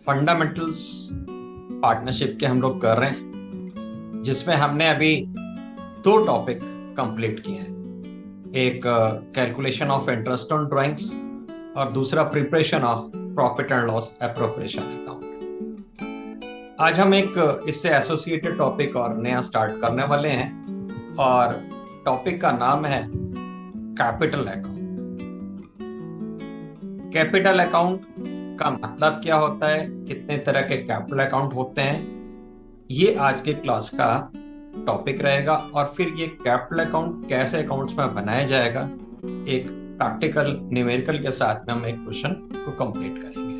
Fundamentals partnership के हम लोग कर रहे हैं, जिसमें हमने अभी दो टॉपिक कंप्लीट किए हैं। एक calculation of interest on drawings और दूसरा preparation of profit and loss appropriation account. आज हम एक इससे एसोसिएटेड टॉपिक और नया स्टार्ट करने वाले हैं और टॉपिक का नाम है कैपिटल अकाउंट। कैपिटल अकाउंट का मतलब क्या होता है, कितने तरह के कैपिटल अकाउंट होते हैं, ये आज के क्लास का टॉपिक रहेगा। और फिर ये कैपिटल अकाउंट कैसे अकाउंट्स में बनाया जाएगा, एक प्रैक्टिकल न्यूमेरिकल के साथ में हम एक क्वेश्चन को कंप्लीट करेंगे।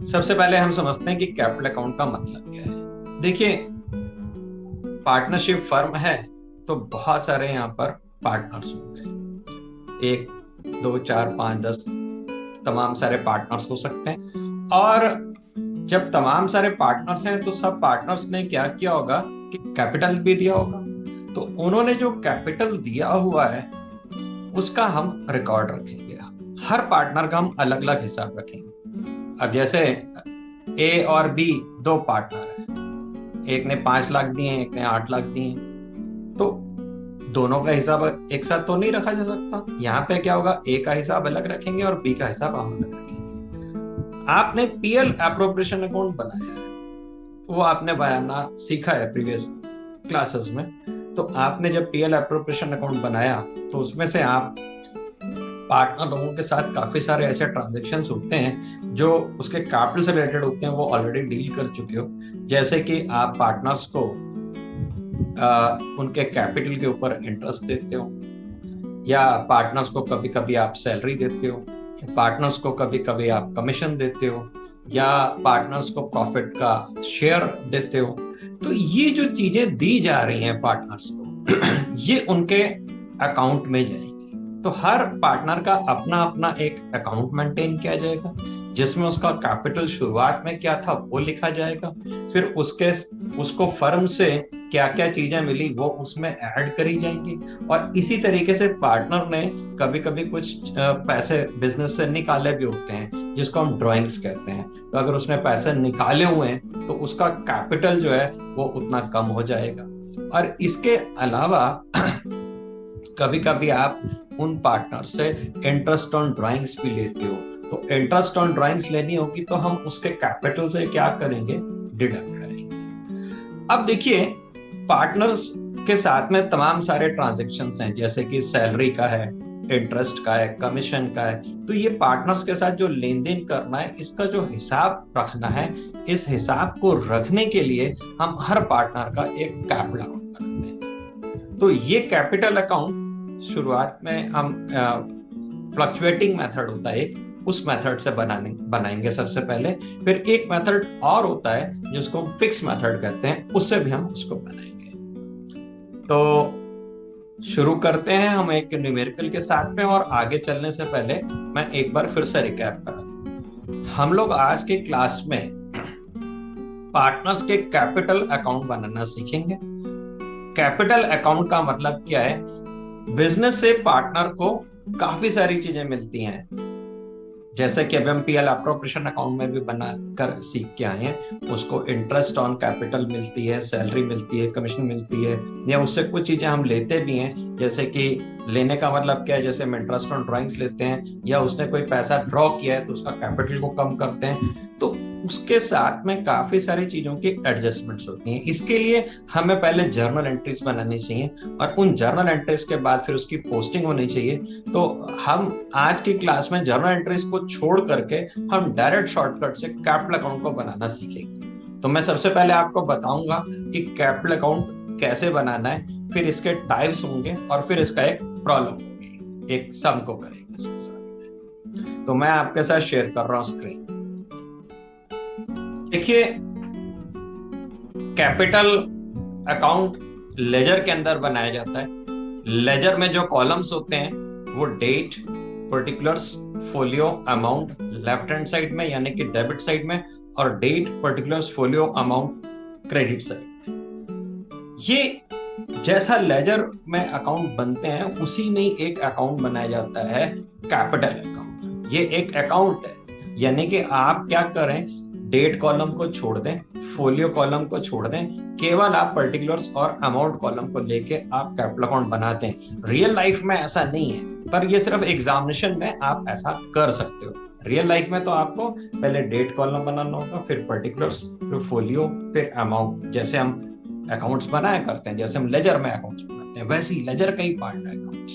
सबसे पहले हम समझते हैं कि कैपिटल अकाउंट का मतलब क्या है। देखिए, पार्टनरशिप फर्म है तो बहुत सारे यहाँ पर पार्टनर्स होंगे, 1 2 4 5 10 तमाम सारे पार्टनर्स हो सकते हैं। और जब तमाम सारे पार्टनर्स हैं तो सब पार्टनर्स ने क्या किया होगा कि कैपिटल भी दिया होगा। तो उन्होंने जो कैपिटल दिया हुआ है उसका हम रिकॉर्ड रखेंगे। हर पार्टनर का हम अलग अलग हिसाब रखेंगे। अब जैसे ए और बी दो पार्टनर हैं, एक ने 5 लाख दिए, एक ने 8 लाख दिए, तो दोनों का हिसाब एक साथ तो नहीं रखा जा सकता। यहाँ पे क्या होगा, ए का हिसाब अलग रखेंगे और बी का हिसाब हम अलग रखेंगे। आपने पीएल एप्रोप्रिएशन अकाउंट बनाया है, वो आपने बनाना सीखा है प्रीवियस क्लासेस में। तो आपने जब पीएल एप्रोप्रिएशन अकाउंट बनाया तो उसमें से आप पार्टनर लोगों के साथ काफी सारे ऐसे ट्रांजैक्शंस होते हैं जो उसके कैपिटल से रिलेटेड होते हैं, वो ऑलरेडी डील कर चुके हो। जैसे कि आप पार्टनर्स को उनके कैपिटल के ऊपर इंटरेस्ट देते हो, या पार्टनर्स को कभी कभी आप सैलरी देते हो, पार्टनर्स को कभी कभी आप कमीशन देते हो, या पार्टनर्स को प्रॉफिट का शेयर देते हो। तो ये जो चीजें दी जा रही हैं पार्टनर्स को ये उनके अकाउंट में जाएगी। तो हर पार्टनर का अपना अपना एक अकाउंट मेंटेन किया जाएगा, जिसमें उसका कैपिटल शुरुआत में क्या था वो लिखा जाएगा। फिर उसको फर्म से क्या क्या चीजें मिली वो उसमें ऐड करी जाएंगी। और इसी तरीके से पार्टनर ने कभी कभी कुछ पैसे बिजनेस से निकाले भी होते हैं, जिसको हम ड्राइंग्स कहते हैं। तो अगर उसने पैसे निकाले हुए हैं तो उसका कैपिटल जो है वो उतना कम हो जाएगा। और इसके अलावा कभी कभी आप उन पार्टनर से इंटरेस्ट ऑन ड्राइंग्स भी लेते हो। तो इंटरेस्ट ऑन ड्राइंग्स लेनी होगी तो हम उसके कैपिटल से क्या करेंगे, डिडक्ट करेंगे। अब देखिए, पार्टनर्स के साथ में तमाम सारे ट्रांजैक्शंस हैं, जैसे कि सैलरी का है, इंटरेस्ट का है, कमीशन का है। तो ये पार्टनर्स के साथ जो लेन देन करना है, इसका जो हिसाब रखना है, इस हिसाब को रखने के लिए हम हर पार्टनर का एक कैपिटल अकाउंट बनाते हैं। तो ये कैपिटल अकाउंट शुरुआत में हम फ्लक्चुएटिंग मेथड होता है एक, उस मेथड से बनाएंगे सबसे पहले। फिर एक मेथड और होता है जिसको हम फिक्स मेथड कहते हैं, उससे भी हम उसको बनाएंगे। तो शुरू करते हैं हम एक न्यूमेरिकल के साथ में। और आगे चलने से पहले मैं एक बार फिर से रिकैप करा दूं। हम लोग आज के क्लास में पार्टनर्स के कैपिटल अकाउंट बनाना सीखेंगे। कैपिटल अकाउंट का मतलब क्या है, बिजनेस से पार्टनर को काफी सारी चीजें मिलती हैं, जैसे कि अभी हम पीएल एप्रोप्रिएशन अकाउंट में भी बना कर सीख के आए हैं। उसको इंटरेस्ट ऑन कैपिटल मिलती है, सैलरी मिलती है, कमीशन मिलती है, या उससे कुछ चीजें हम लेते भी हैं। जैसे कि लेने का मतलब क्या है, जैसे हम इंटरेस्ट ऑन ड्राइंग्स लेते हैं, या उसने कोई पैसा ड्रॉ किया है तो उसका कैपिटल को कम करते हैं। तो उसके साथ में काफी सारी चीजों की एडजस्टमेंट्स होती हैं। इसके लिए हमें पहले जर्नल एंट्रीज बनानी चाहिए, और उन जर्नल एंट्रीज के बाद फिर उसकी पोस्टिंग होनी चाहिए। तो हम आज की क्लास में जर्नल एंट्रीज को छोड़ करके हम डायरेक्ट शॉर्टकट से कैपिटल अकाउंट को बनाना सीखेंगे। तो मैं सबसे पहले आपको बताऊंगा कि कैपिटल अकाउंट कैसे बनाना है, फिर इसके टाइप्स होंगे, और फिर इसका एक प्रॉब्लम होगी, एक सम को करेंगे इसके साथ। तो मैं आपके साथ शेयर कर रहा हूं स्क्रीन। देखिए, कैपिटल अकाउंट लेजर के अंदर बनाया जाता है। लेजर में जो कॉलम्स होते हैं वो date, particulars, folio, amount left hand side में यानी कि डेबिट साइड में, और date, particulars, folio, amount credit side में। ये जैसा लेजर में अकाउंट बनते हैं उसी में ही एक अकाउंट बनाया जाता है कैपिटल अकाउंट। ये एक अकाउंट है, यानी कि आप क्या करें, डेट कॉलम को छोड़ दें, फोलियो कॉलम को छोड़ दें, केवल आप पर्टिकुलर्स और अमाउंट कॉलम को लेके आप कैपिटल अकाउंट बनाते हैं। रियल लाइफ में ऐसा नहीं है, पर ये सिर्फ एग्जामिनेशन में आप ऐसा कर सकते हो। रियल लाइफ में तो आपको पहले डेट कॉलम बनाना होगा, फिर पर्टिकुलर्स, फिर फोलियो, फिर अमाउंट। जैसे हम अकाउंट्स बनाया करते हैं, जैसे हम लेजर में अकाउंट्स बनाते हैं, वैसे ही लेजर का ही पार्ट है अकाउंट्स,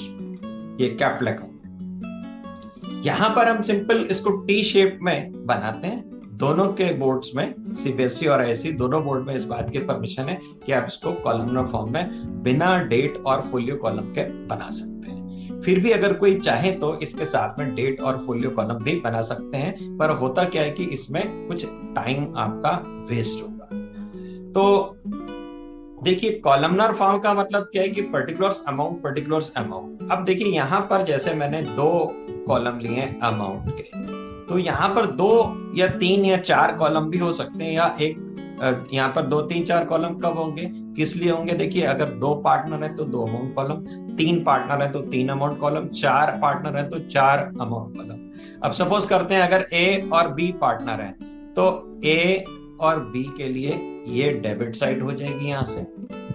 ये कैपिटल अकाउंट। यहां पर हम सिंपल इसको टी शेप में बनाते हैं। दोनों के बोर्ड्स में, सीबीएसई और आईएससी दोनों बोर्ड में इस बात की परमिशन है कि आप इसको कॉलमनर फॉर्म में बिना डेट और फोलियो कॉलम के बना सकते हैं। फिर भी अगर कोई चाहे तो इसके साथ में डेट और फोलियो कॉलम भी बना सकते हैं, पर होता क्या है कि इसमें कुछ टाइम आपका वेस्ट होगा। तो देखिए, कॉलमनर फॉर्म का मतलब क्या है कि पर्टिकुलर्स अमाउंट, पर्टिकुलर्स अमाउंट। अब देखिए यहां पर जैसे मैंने 2 कॉलम लिए हैं अमाउंट के, तो यहाँ पर 2 या 3 या 4 कॉलम भी हो सकते हैं, या एक यहाँ पर 2 3 4 कॉलम कब होंगे, किस लिए होंगे? देखिए, अगर 2 पार्टनर है तो 2 अमाउंट कॉलम, 3 पार्टनर है तो 3 अमाउंट कॉलम, 4 पार्टनर है तो 4 अमाउंट कॉलम। अब सपोज करते हैं अगर ए और बी पार्टनर है, तो ए और बी के लिए ये डेबिट साइड हो जाएगी यहाँ से,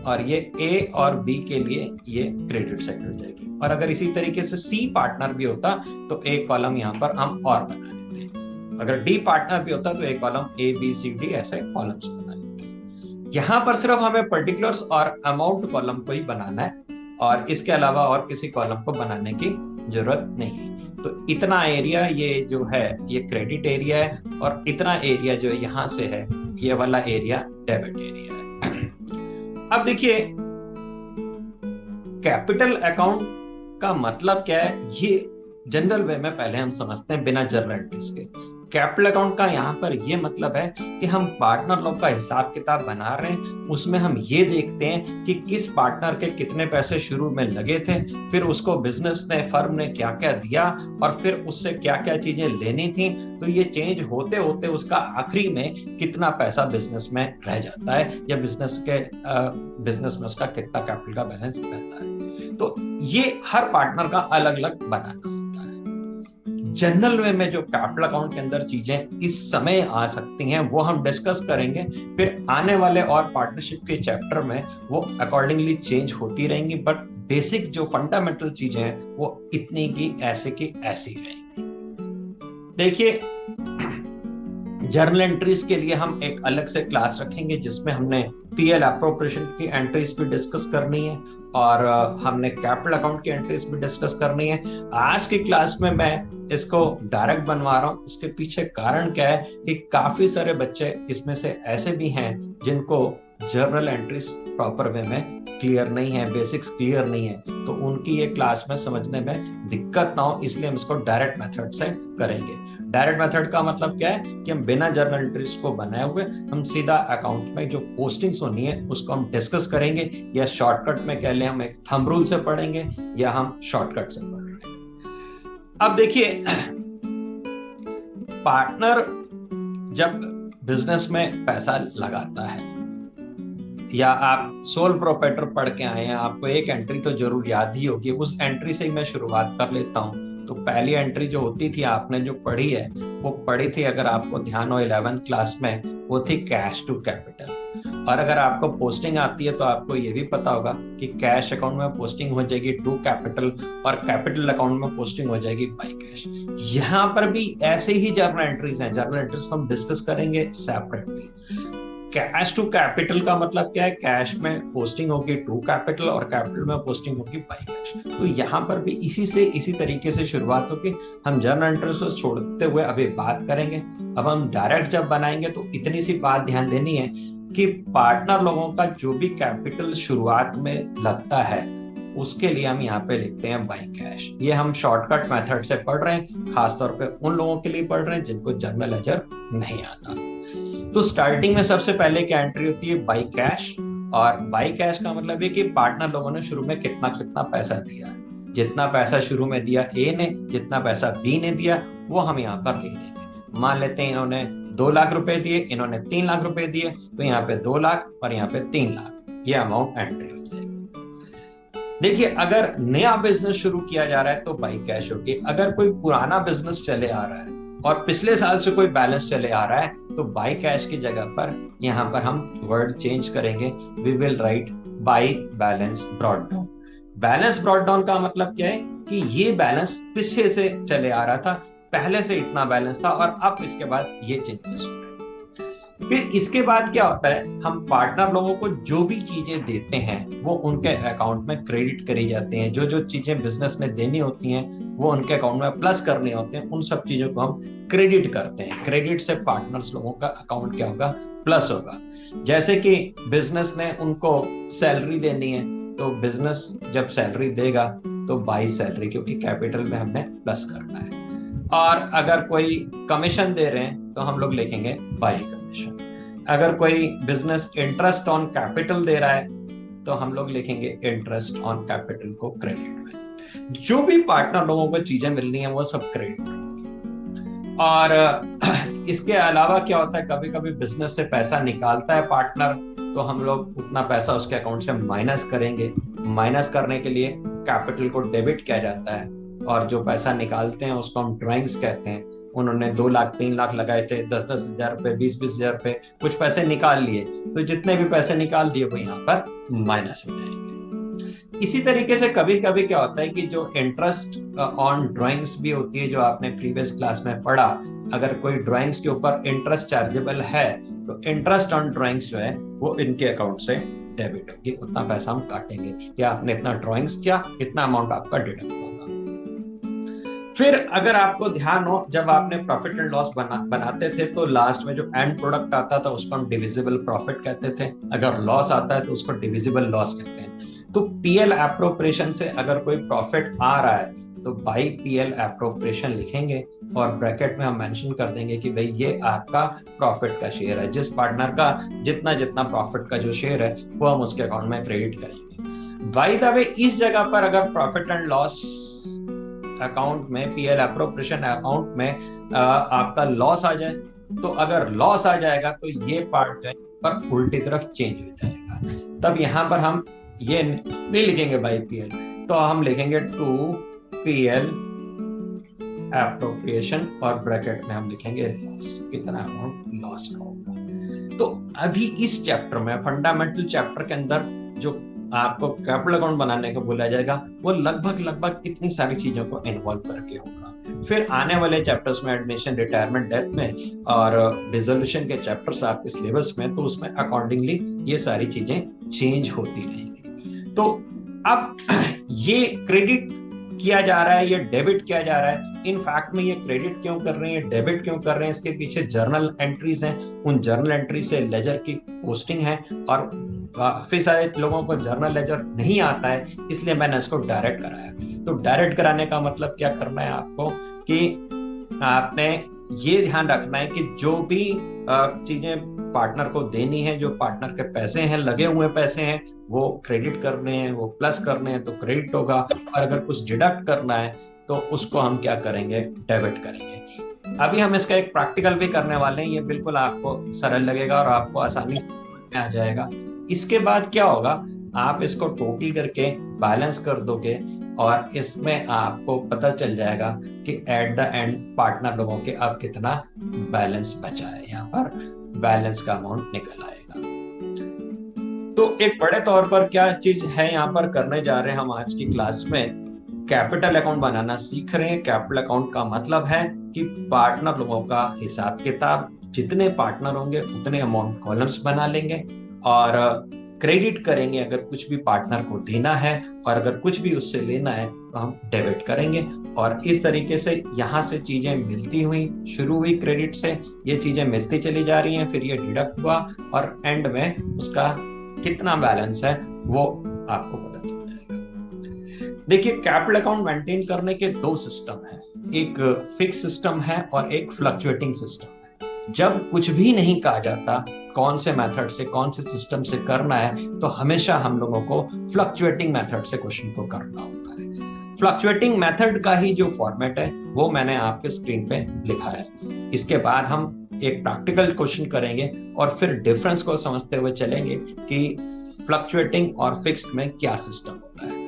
और ये ए और बी के लिए ये क्रेडिट साइड हो जाएगी। और अगर इसी तरीके से सी पार्टनर भी होता तो एक कॉलम यहाँ पर हम और बना लेते हैं। अगर डी पार्टनर भी होता तो एक column A B C D ऐसे कॉलम्स बना लेते हैं। यहाँ पर सिर्फ हमें पर्टिकुलर्स और अमाउंट कॉलम को ही बनाना है, और इसके अलावा और किसी कॉलम को बनाने की जरूरत नहीं है। तो इतना एरिया ये जो है ये क्रेडिट एरिया है, और इतना एरिया जो यहाँ से है ये वाला एरिया डेबिट एरिया है। अब देखिए, कैपिटल अकाउंट का मतलब क्या है, ये जनरल वे में पहले हम समझते हैं बिना जर्नल एंट्रीज के। कैपिटल अकाउंट का यहाँ पर ये मतलब है कि हम पार्टनर लोग का हिसाब किताब बना रहे हैं, उसमें हम ये देखते हैं कि किस पार्टनर के कितने पैसे शुरू में लगे थे, फिर उसको बिजनेस ने, फर्म ने क्या क्या दिया, और फिर उससे क्या क्या चीजें लेनी थी। तो ये चेंज होते होते उसका आखिरी में कितना पैसा बिजनेस में रह जाता है, या बिजनेस में उसका कितना कैपिटल का बैलेंस रहता है। तो ये हर पार्टनर का अलग अलग बनाना होता है। जनरल वे में जो कैपिटल अकाउंट के अंदर चीजें इस समय आ सकती हैं वो हम डिस्कस करेंगे, फिर आने वाले और पार्टनरशिप के चैप्टर में वो अकॉर्डिंगली चेंज होती रहेंगी, बट बेसिक जो फंडामेंटल चीजें हैं वो इतनी की ऐसी रहेंगी। देखिए, जर्नल एंट्रीज के लिए हम एक अलग से क्लास रखेंगे जिसमें हमने पीएल अप्रोप्रिएशन की एंट्रीज भी डिस्कस करनी है, और हमने कैपिटल अकाउंट की एंट्रीज भी डिस्कस करनी है। आज की क्लास में मैं इसको डायरेक्ट बनवा रहा हूँ। उसके पीछे कारण क्या है कि काफी सारे बच्चे इसमें से ऐसे भी हैं जिनको जर्नल एंट्रीज प्रॉपर वे में क्लियर नहीं है, बेसिक्स क्लियर नहीं है, तो उनकी ये क्लास में समझने में दिक्कत ना हो, इसलिए हम इसको डायरेक्ट मेथड से करेंगे। डायरेक्ट मेथड का मतलब क्या है कि हम बिना जर्नल एंट्रीज को बनाए हुए हम सीधा अकाउंट में जो पोस्टिंग्स होनी है उसको हम डिस्कस करेंगे, या शॉर्टकट में कह लें हम एक थंब रूल से पढ़ेंगे, या हम शॉर्टकट से पढ़ लेंगे। अब देखिए, पार्टनर जब बिजनेस में पैसा लगाता है, या आप सोल प्रोप्राइटर पढ़ के आए हैं, आपको एक एंट्री तो जरूर याद ही होगी, उस एंट्री से ही मैं शुरुआत कर लेता हूं। तो पहली एंट्री जो होती थी आपने जो पढ़ी है वो पढ़ी थी, अगर आपको ध्यान हो 11th क्लास में, वो थी कैश टू कैपिटल। और अगर आपको पोस्टिंग आती है तो आपको ये भी पता होगा कि कैश अकाउंट में पोस्टिंग हो जाएगी टू कैपिटल, और कैपिटल अकाउंट में पोस्टिंग हो जाएगी बाय कैश। यहाँ पर भी ऐसे ही जर्नल एंट्रीज हैं, जर्नल एंट्रीज हम डिस्कस करेंगे सेपरेटली। कैश टू कैपिटल का मतलब क्या है, कैश में पोस्टिंग होगी टू कैपिटल और कैपिटल में पोस्टिंग होगी बाय कैश। तो यहाँ पर भी इसी तरीके से शुरुआत होगी। हम जर्नल एंट्रीज को छोड़ते हुए अभी बात करेंगे। अब हम डायरेक्ट जब बनाएंगे तो इतनी सी बात ध्यान देनी है कि पार्टनर लोगों का जो भी कैपिटल शुरुआत में लगता है उसके लिए हम यहाँ पे लिखते हैं बाय कैश। ये हम शॉर्टकट मेथड से पढ़ रहे हैं, खासतौर पे उन लोगों के लिए पढ़ रहे हैं जिनको जर्नल लेजर नहीं आता। तो स्टार्टिंग में सबसे पहले क्या एंट्री होती है, बाय कैश। और बाय कैश का मतलब है कि पार्टनर लोगों ने शुरू में कितना कितना पैसा दिया, जितना पैसा शुरू में दिया ए ने, जितना पैसा बी ने दिया, वो हम यहाँ पर लिख देंगे। मान लेते हैं इन्होंने 2 लाख रुपए दिए, इन्होंने 3 लाख रुपए दिए, तो यहाँ पे 2 लाख और यहाँ पे 3 लाख, ये अमाउंट एंट्री हो जाएगी। देखिए, अगर नया बिजनेस शुरू किया जा रहा है तो बाई कैश होगी। अगर कोई पुराना बिजनेस चले आ रहा है और पिछले साल से कोई बैलेंस चले आ रहा है तो बाई कैश की जगह पर यहाँ पर हम वर्ड चेंज करेंगे, we will write by balance brought down. Balance brought down का मतलब क्या है कि ये बैलेंस पीछे से चले आ रहा था, पहले से इतना बैलेंस था और अब इसके बाद ये चेंजेस हो रहे हैं। फिर इसके बाद क्या होता है, हम पार्टनर लोगों को जो भी चीजें देते हैं वो उनके अकाउंट में क्रेडिट करी जाती हैं। जो जो चीजें बिजनेस में देनी होती हैं वो उनके अकाउंट में प्लस करनी होते हैं, उन सब चीजों को हम क्रेडिट करते हैं। क्रेडिट से पार्टनर्स लोगों का अकाउंट क्या होगा, प्लस होगा। जैसे कि बिजनेस ने उनको सैलरी देनी है तो बिजनेस जब सैलरी देगा तो बाई सैलरी, क्योंकि कैपिटल में हमने प्लस करना है। और अगर कोई कमीशन दे रहे हैं तो हम लोग लिखेंगे बाई कमीशन। अगर कोई बिजनेस इंटरेस्ट ऑन कैपिटल दे रहा है तो हम लोग लिखेंगे इंटरेस्ट ऑन कैपिटल को क्रेडिट में। जो भी पार्टनर लोगों को चीजें मिलनी है वो सब क्रेडिट में। और इसके अलावा क्या होता है, कभी कभी बिजनेस से पैसा निकालता है पार्टनर तो हम लोग उतना पैसा उसके अकाउंट से माइनस करेंगे। माइनस करने के लिए कैपिटल को डेबिट किया जाता है और जो पैसा निकालते हैं उसको हम ड्राइंग्स कहते हैं। उन्होंने 2 लाख 3 लाख लगाए थे, 10-10 हजार रुपए, 20-20 हजार रुपए, कुछ पैसे निकाल लिए तो जितने भी पैसे निकाल दिए वो यहाँ पर माइनस हो जाएंगे। इसी तरीके से कभी कभी क्या होता है कि जो इंटरेस्ट ऑन ड्राइंग्स भी होती है, जो आपने प्रीवियस क्लास में पढ़ा, अगर कोई ड्राइंग्स के ऊपर इंटरेस्ट चार्जेबल है तो इंटरेस्ट ऑन ड्राइंग्स जो है वो इनके अकाउंट से डेबिट होगी। उतना पैसा हम काटेंगे कि आपने इतना ड्राइंग्स किया, इतना अमाउंट आपका डिडक्ट होगा। फिर अगर आपको ध्यान हो, जब आपने प्रॉफिट एंड लॉस बनाते थे तो लास्ट में जो एंड प्रोडक्ट आता था उसको हम डिविजिबल प्रॉफिट कहते थे। अगर लॉस आता है तो उसको डिविजिबल लॉस कहते हैं। तो पीएल एप्रोप्रिएशन से अगर कोई प्रॉफिट आ रहा है तो बाई पीएल एप्रोप्रिएशन लिखेंगे और ब्रैकेट में हम मेंशन कर देंगे कि भाई ये आपका प्रॉफिट का शेयर है। जिस पार्टनर का जितना जितना प्रॉफिट का जो शेयर है वो हम उसके अकाउंट में क्रेडिट करेंगे। बाय द वे, इस जगह पर अगर प्रॉफिट एंड लॉस अकाउंट में, पीएल एप्रोप्रिएशन अकाउंट में आपका लॉस आ जाए तो अगर लॉस आ जाएगा तो ये पार्ट है पर उल्टी तरफ चेंज हो जाएगा। तब यहाँ पर हम ये नहीं लिखेंगे बाई पीएल, तो हम लिखेंगे टू पीएल एप्रोप्रिएशन और ब्रैकेट में हम लिखेंगे लॉस, कितना अमाउंट लॉस का होगा। तो अभी इस चैप्टर में, फंडामेंटल चैप्टर के अंदर, जो आपको कैपिटल अकाउंट बनाने को बोला जाएगा वो लगभग इतनी सारी चीजों को इन्वॉल्व करके होगा। फिर आने वाले चैप्टर्स में, एडमिशन, रिटायरमेंट, डेथ में और डिसोल्यूशन के चैप्टर्स आपके सिलेबस में, तो उसमें अकॉर्डिंगली ये सारी चीजें चेंज होती रहेंगी। तो अब ये क्रेडिट किया जा रहा है, ये डेबिट किया जा रहा है। इन फैक्ट में ये क्रेडिट क्यों कर रहे हैं, डेबिट क्यों कर रहे हैं, इसके पीछे जर्नल एंट्रीज हैं। उन जर्नल एंट्री से लेजर की पोस्टिंग है और काफी सारे लोगों को जर्नल लेजर नहीं आता है, इसलिए मैंने इसको डायरेक्ट कराया। तो डायरेक्ट कराने का मतलब क्या करना है आपको कि आपने ये ध्यान रखना है कि जो भी चीजें पार्टनर को देनी है, जो पार्टनर के पैसे हैं, लगे हुए पैसे हैं, वो क्रेडिट करने हैं, वो प्लस करने हैं तो क्रेडिट होगा। और अगर कुछ डिडक्ट करना है तो उसको हम क्या करेंगे, डेबिट करेंगे। अभी हम इसका एक प्रैक्टिकल भी करने वाले हैं, ये बिल्कुल आपको सरल लगेगा और आपको आसानी से आ जाएगा। इसके बाद क्या होगा, आप इसको टोटल करके बैलेंस कर दोगे और इसमें आपको पता चल जाएगा कि एट द एंड पार्टनर लोगों के अब कितना बैलेंस बचा है। यहाँ पर बैलेंस का अमाउंट निकल आएगा। तो एक बड़े तौर पर क्या चीज है यहाँ पर करने जा रहे हैं हम आज की क्लास में, कैपिटल अकाउंट बनाना सीख रहे हैं। कैपिटल अकाउंट का मतलब है कि पार्टनर लोगों का हिसाब किताब, जितने पार्टनर होंगे उतने अमाउंट कॉलम्स बना लेंगे और क्रेडिट करेंगे अगर कुछ भी पार्टनर को देना है, और अगर कुछ भी उससे लेना है तो हम डेबिट करेंगे। और इस तरीके से यहाँ से चीजें मिलती हुई, शुरू हुई क्रेडिट से, ये चीजें मिलती चली जा रही हैं, फिर ये डिडक्ट हुआ और एंड में उसका कितना बैलेंस है वो आपको पता चल जाएगा। देखिए, कैपिटल अकाउंट मेंटेन करने के 2 सिस्टम हैं, एक फिक्स सिस्टम है और एक फ्लक्चुएटिंग सिस्टम है। जब कुछ भी नहीं कहा जाता कौन से मेथड से, कौन से सिस्टम से करना है, तो हमेशा हम लोगों को फ्लक्चुएटिंग मेथड से क्वेश्चन को करना होता है। फ्लक्चुएटिंग मेथड का ही जो फॉर्मेट है वो मैंने आपके स्क्रीन पे लिखा है। इसके बाद हम एक प्रैक्टिकल क्वेश्चन करेंगे और फिर डिफरेंस को समझते हुए चलेंगे कि फ्लक्चुएटिंग और फिक्स्ड में क्या सिस्टम होता है।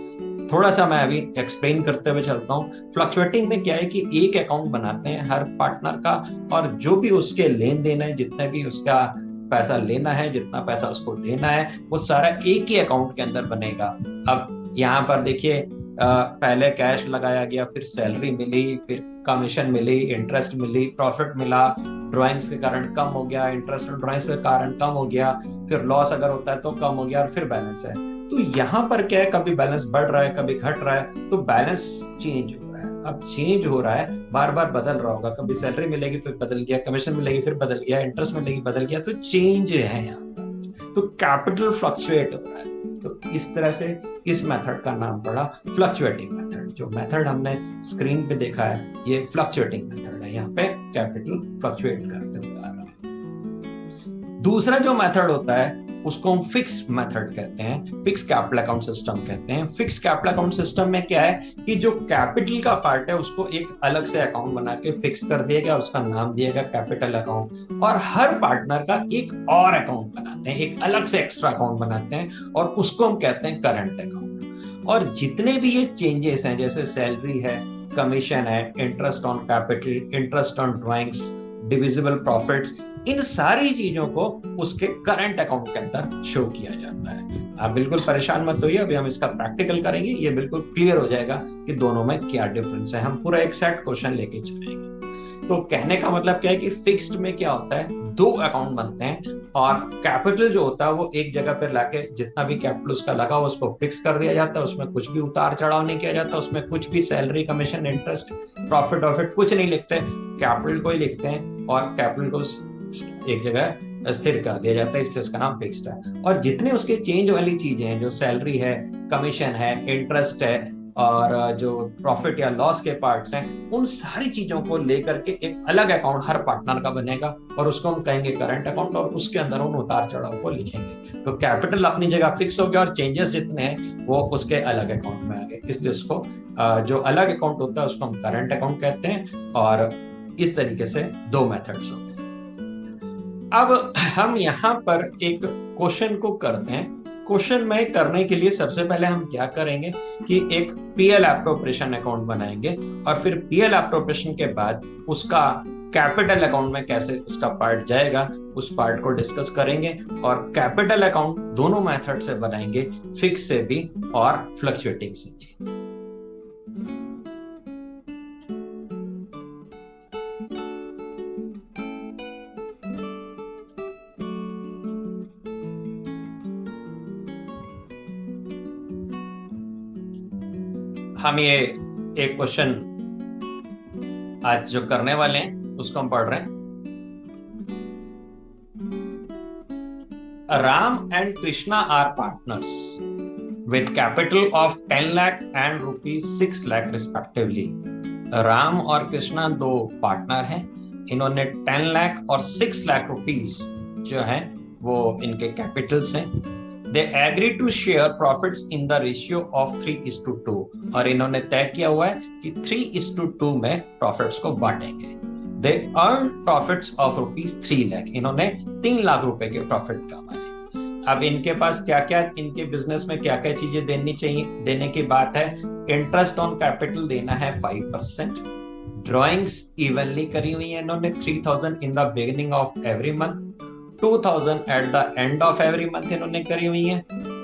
थोड़ा सा मैं अभी एक्सप्लेन करते हुए चलता हूँ। फ्लक्चुएटिंग में क्या है कि एक अकाउंट बनाते हैं हर पार्टनर का, और जो भी उसके लेन देन है, जितने भी उसका पैसा लेना है, जितना पैसा उसको देना है, वो सारा एक ही अकाउंट के अंदर बनेगा। अब यहाँ पर देखिए, पहले कैश लगाया गया, फिर सैलरी मिली, फिर कमीशन मिली, इंटरेस्ट मिली, प्रॉफिट मिला, ड्राइंग्स के कारण कम हो गया, इंटरेस्ट और ड्राइंग्स के कारण कम हो गया, फिर लॉस अगर होता है तो कम हो गया, और फिर बैलेंस है। तो यहाँ पर क्या है, कभी बैलेंस बढ़ रहा है, कभी घट रहा है, तो बैलेंस चेंज हो रहा है। अब चेंज हो रहा है, बार बार बदल रहा होगा, कभी सैलरी मिलेगी फिर बदल गया, कमीशन मिलेगी फिर बदल गया, इंटरेस्ट मिलेगी बदल गया, तो चेंज है यहाँ पर, तो कैपिटल फ्लक्चुएट हो रहा है। तो इस तरह से इस मेथड का नाम पड़ा फ्लक्चुएटिंग मेथड। जो मेथड हमने स्क्रीन पे देखा है, ये फ्लक्चुएटिंग मेथड है, यहाँ पे कैपिटल फ्लक्चुएट करते हुए आ रहा है। दूसरा जो मेथड होता है उसको हम फिक्स मेथड कहते हैं, फिक्स कैपिटल अकाउंट सिस्टम कहते हैं। फिक्स कैपिटल अकाउंट सिस्टम में क्या है कि जो कैपिटल का पार्ट है उसको एक अलग से अकाउंट बना के फिक्स कर दिया गया, उसका नाम दिया गया कैपिटल अकाउंट, और हर पार्टनर का एक और अकाउंट बनाते हैं, एक अलग से एक्स्ट्रा अकाउंट बनाते हैं, और उसको हम कहते हैं करंट अकाउंट। और जितने भी ये चेंजेस हैं, जैसे सैलरी है, कमीशन है, interest on capital, interest on drawings, divisible profits, इन सारी चीजों को उसके करंट अकाउंट के अंदर शो किया जाता है। आप बिल्कुल परेशान मत होइए, अभी हम इसका प्रैक्टिकल करेंगे, ये बिल्कुल क्लियर हो जाएगा कि दोनों में क्या डिफरेंस है। हम पूरा एक सेट क्वेश्चन लेके चलेंगे। तो कहने का मतलब क्या है कि फिक्स्ड में क्या होता है, दो अकाउंट बनते हैं, और कैपिटल जो होता है वो एक जगह पर लाके जितना भी कैपिटल उसका लगा हो उसको फिक्स कर दिया जाता है, उसमें कुछ भी उतार चढ़ाव नहीं किया जाता, उसमें कुछ भी सैलरी, कमीशन, इंटरेस्ट, प्रॉफिट वॉफिट कुछ नहीं लिखते, कैपिटल को ही लिखते हैं, और कैपिटल को एक जगह स्थिर कर दिया जाता है, इसलिए उसका नाम फिक्स्ड है। और जितने उसके चेंज वाली चीजें हैं, जो सैलरी है, कमीशन है, इंटरेस्ट है, और जो प्रॉफिट या लॉस के पार्ट्स हैं, उन सारी चीजों को लेकर के एक अलग अकाउंट हर पार्टनर का बनेगा, और उसको हम कहेंगे करंट अकाउंट, और उसके अंदर उन उतार चढ़ाव को लिखेंगे। तो कैपिटल अपनी जगह फिक्स हो गया, और चेंजेस जितने हैं वो उसके अलग अकाउंट में आ गए, इसलिए उसको जो अलग अकाउंट होता है उसको हम करंट अकाउंट कहते हैं। और इस तरीके से दो मेथड्स हो गए। अब हम यहाँ पर एक क्वेश्चन को करते हैं। क्वेश्चन में करने के लिए सबसे पहले हम क्या करेंगे कि एक पीएल एप्रोप्रिएशन अकाउंट बनाएंगे, और फिर पीएल एप्रोप्रिएशन के बाद उसका कैपिटल अकाउंट में कैसे उसका पार्ट जाएगा, उस पार्ट को डिस्कस करेंगे। और कैपिटल अकाउंट दोनों मेथड से बनाएंगे, फिक्स से भी और फ्लक्चुएटिंग से भी। हम ये एक क्वेश्चन आज जो करने वाले हैं उसको हम पढ़ रहे हैं। Ram and Krishna are partners with capital of 10 lakh and rupees 6 lakh respectively। Ram और कृष्णा दो पार्टनर हैं, इन्होंने 10 लाख और 6 लाख रुपीस जो है वो इनके कैपिटल्स हैं। They agree to share profits in the ratio of 3:2, और इन्होंने तय किया हुआ है कि 3:2 में प्रॉफिट्स को बांटेंगे। They earn profits of rupees 3 lakh, इन्होंने 3 लाख रुपए के प्रॉफिट कमाए। अब इनके पास क्या क्या, इनके बिजनेस में क्या क्या चीजें देनी चाहिए, देने की बात है। इंटरेस्ट ऑन कैपिटल देना है 5%, ड्राइंग्स इवनली करी हुई है इन्होंने, 3000 in the beginning of every month, 2000 at the end of every month इन्होंने करी हुई है।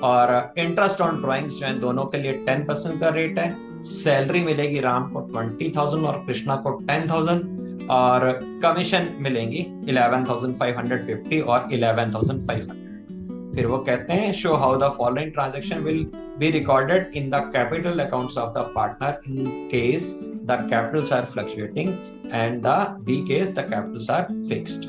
और इंटरेस्ट ऑन ड्राइंग्स जो है दोनों के लिए 10% का रेट है। सैलरी मिलेगी राम को 20,000 और कृष्णा को 10,000, और कमीशन मिलेंगी 11,550 और 11,500। फिर वो कहते हैं show how the following transaction will be recorded in the capital accounts of the partner in case the capitals are fluctuating and the B case the capitals are fixed.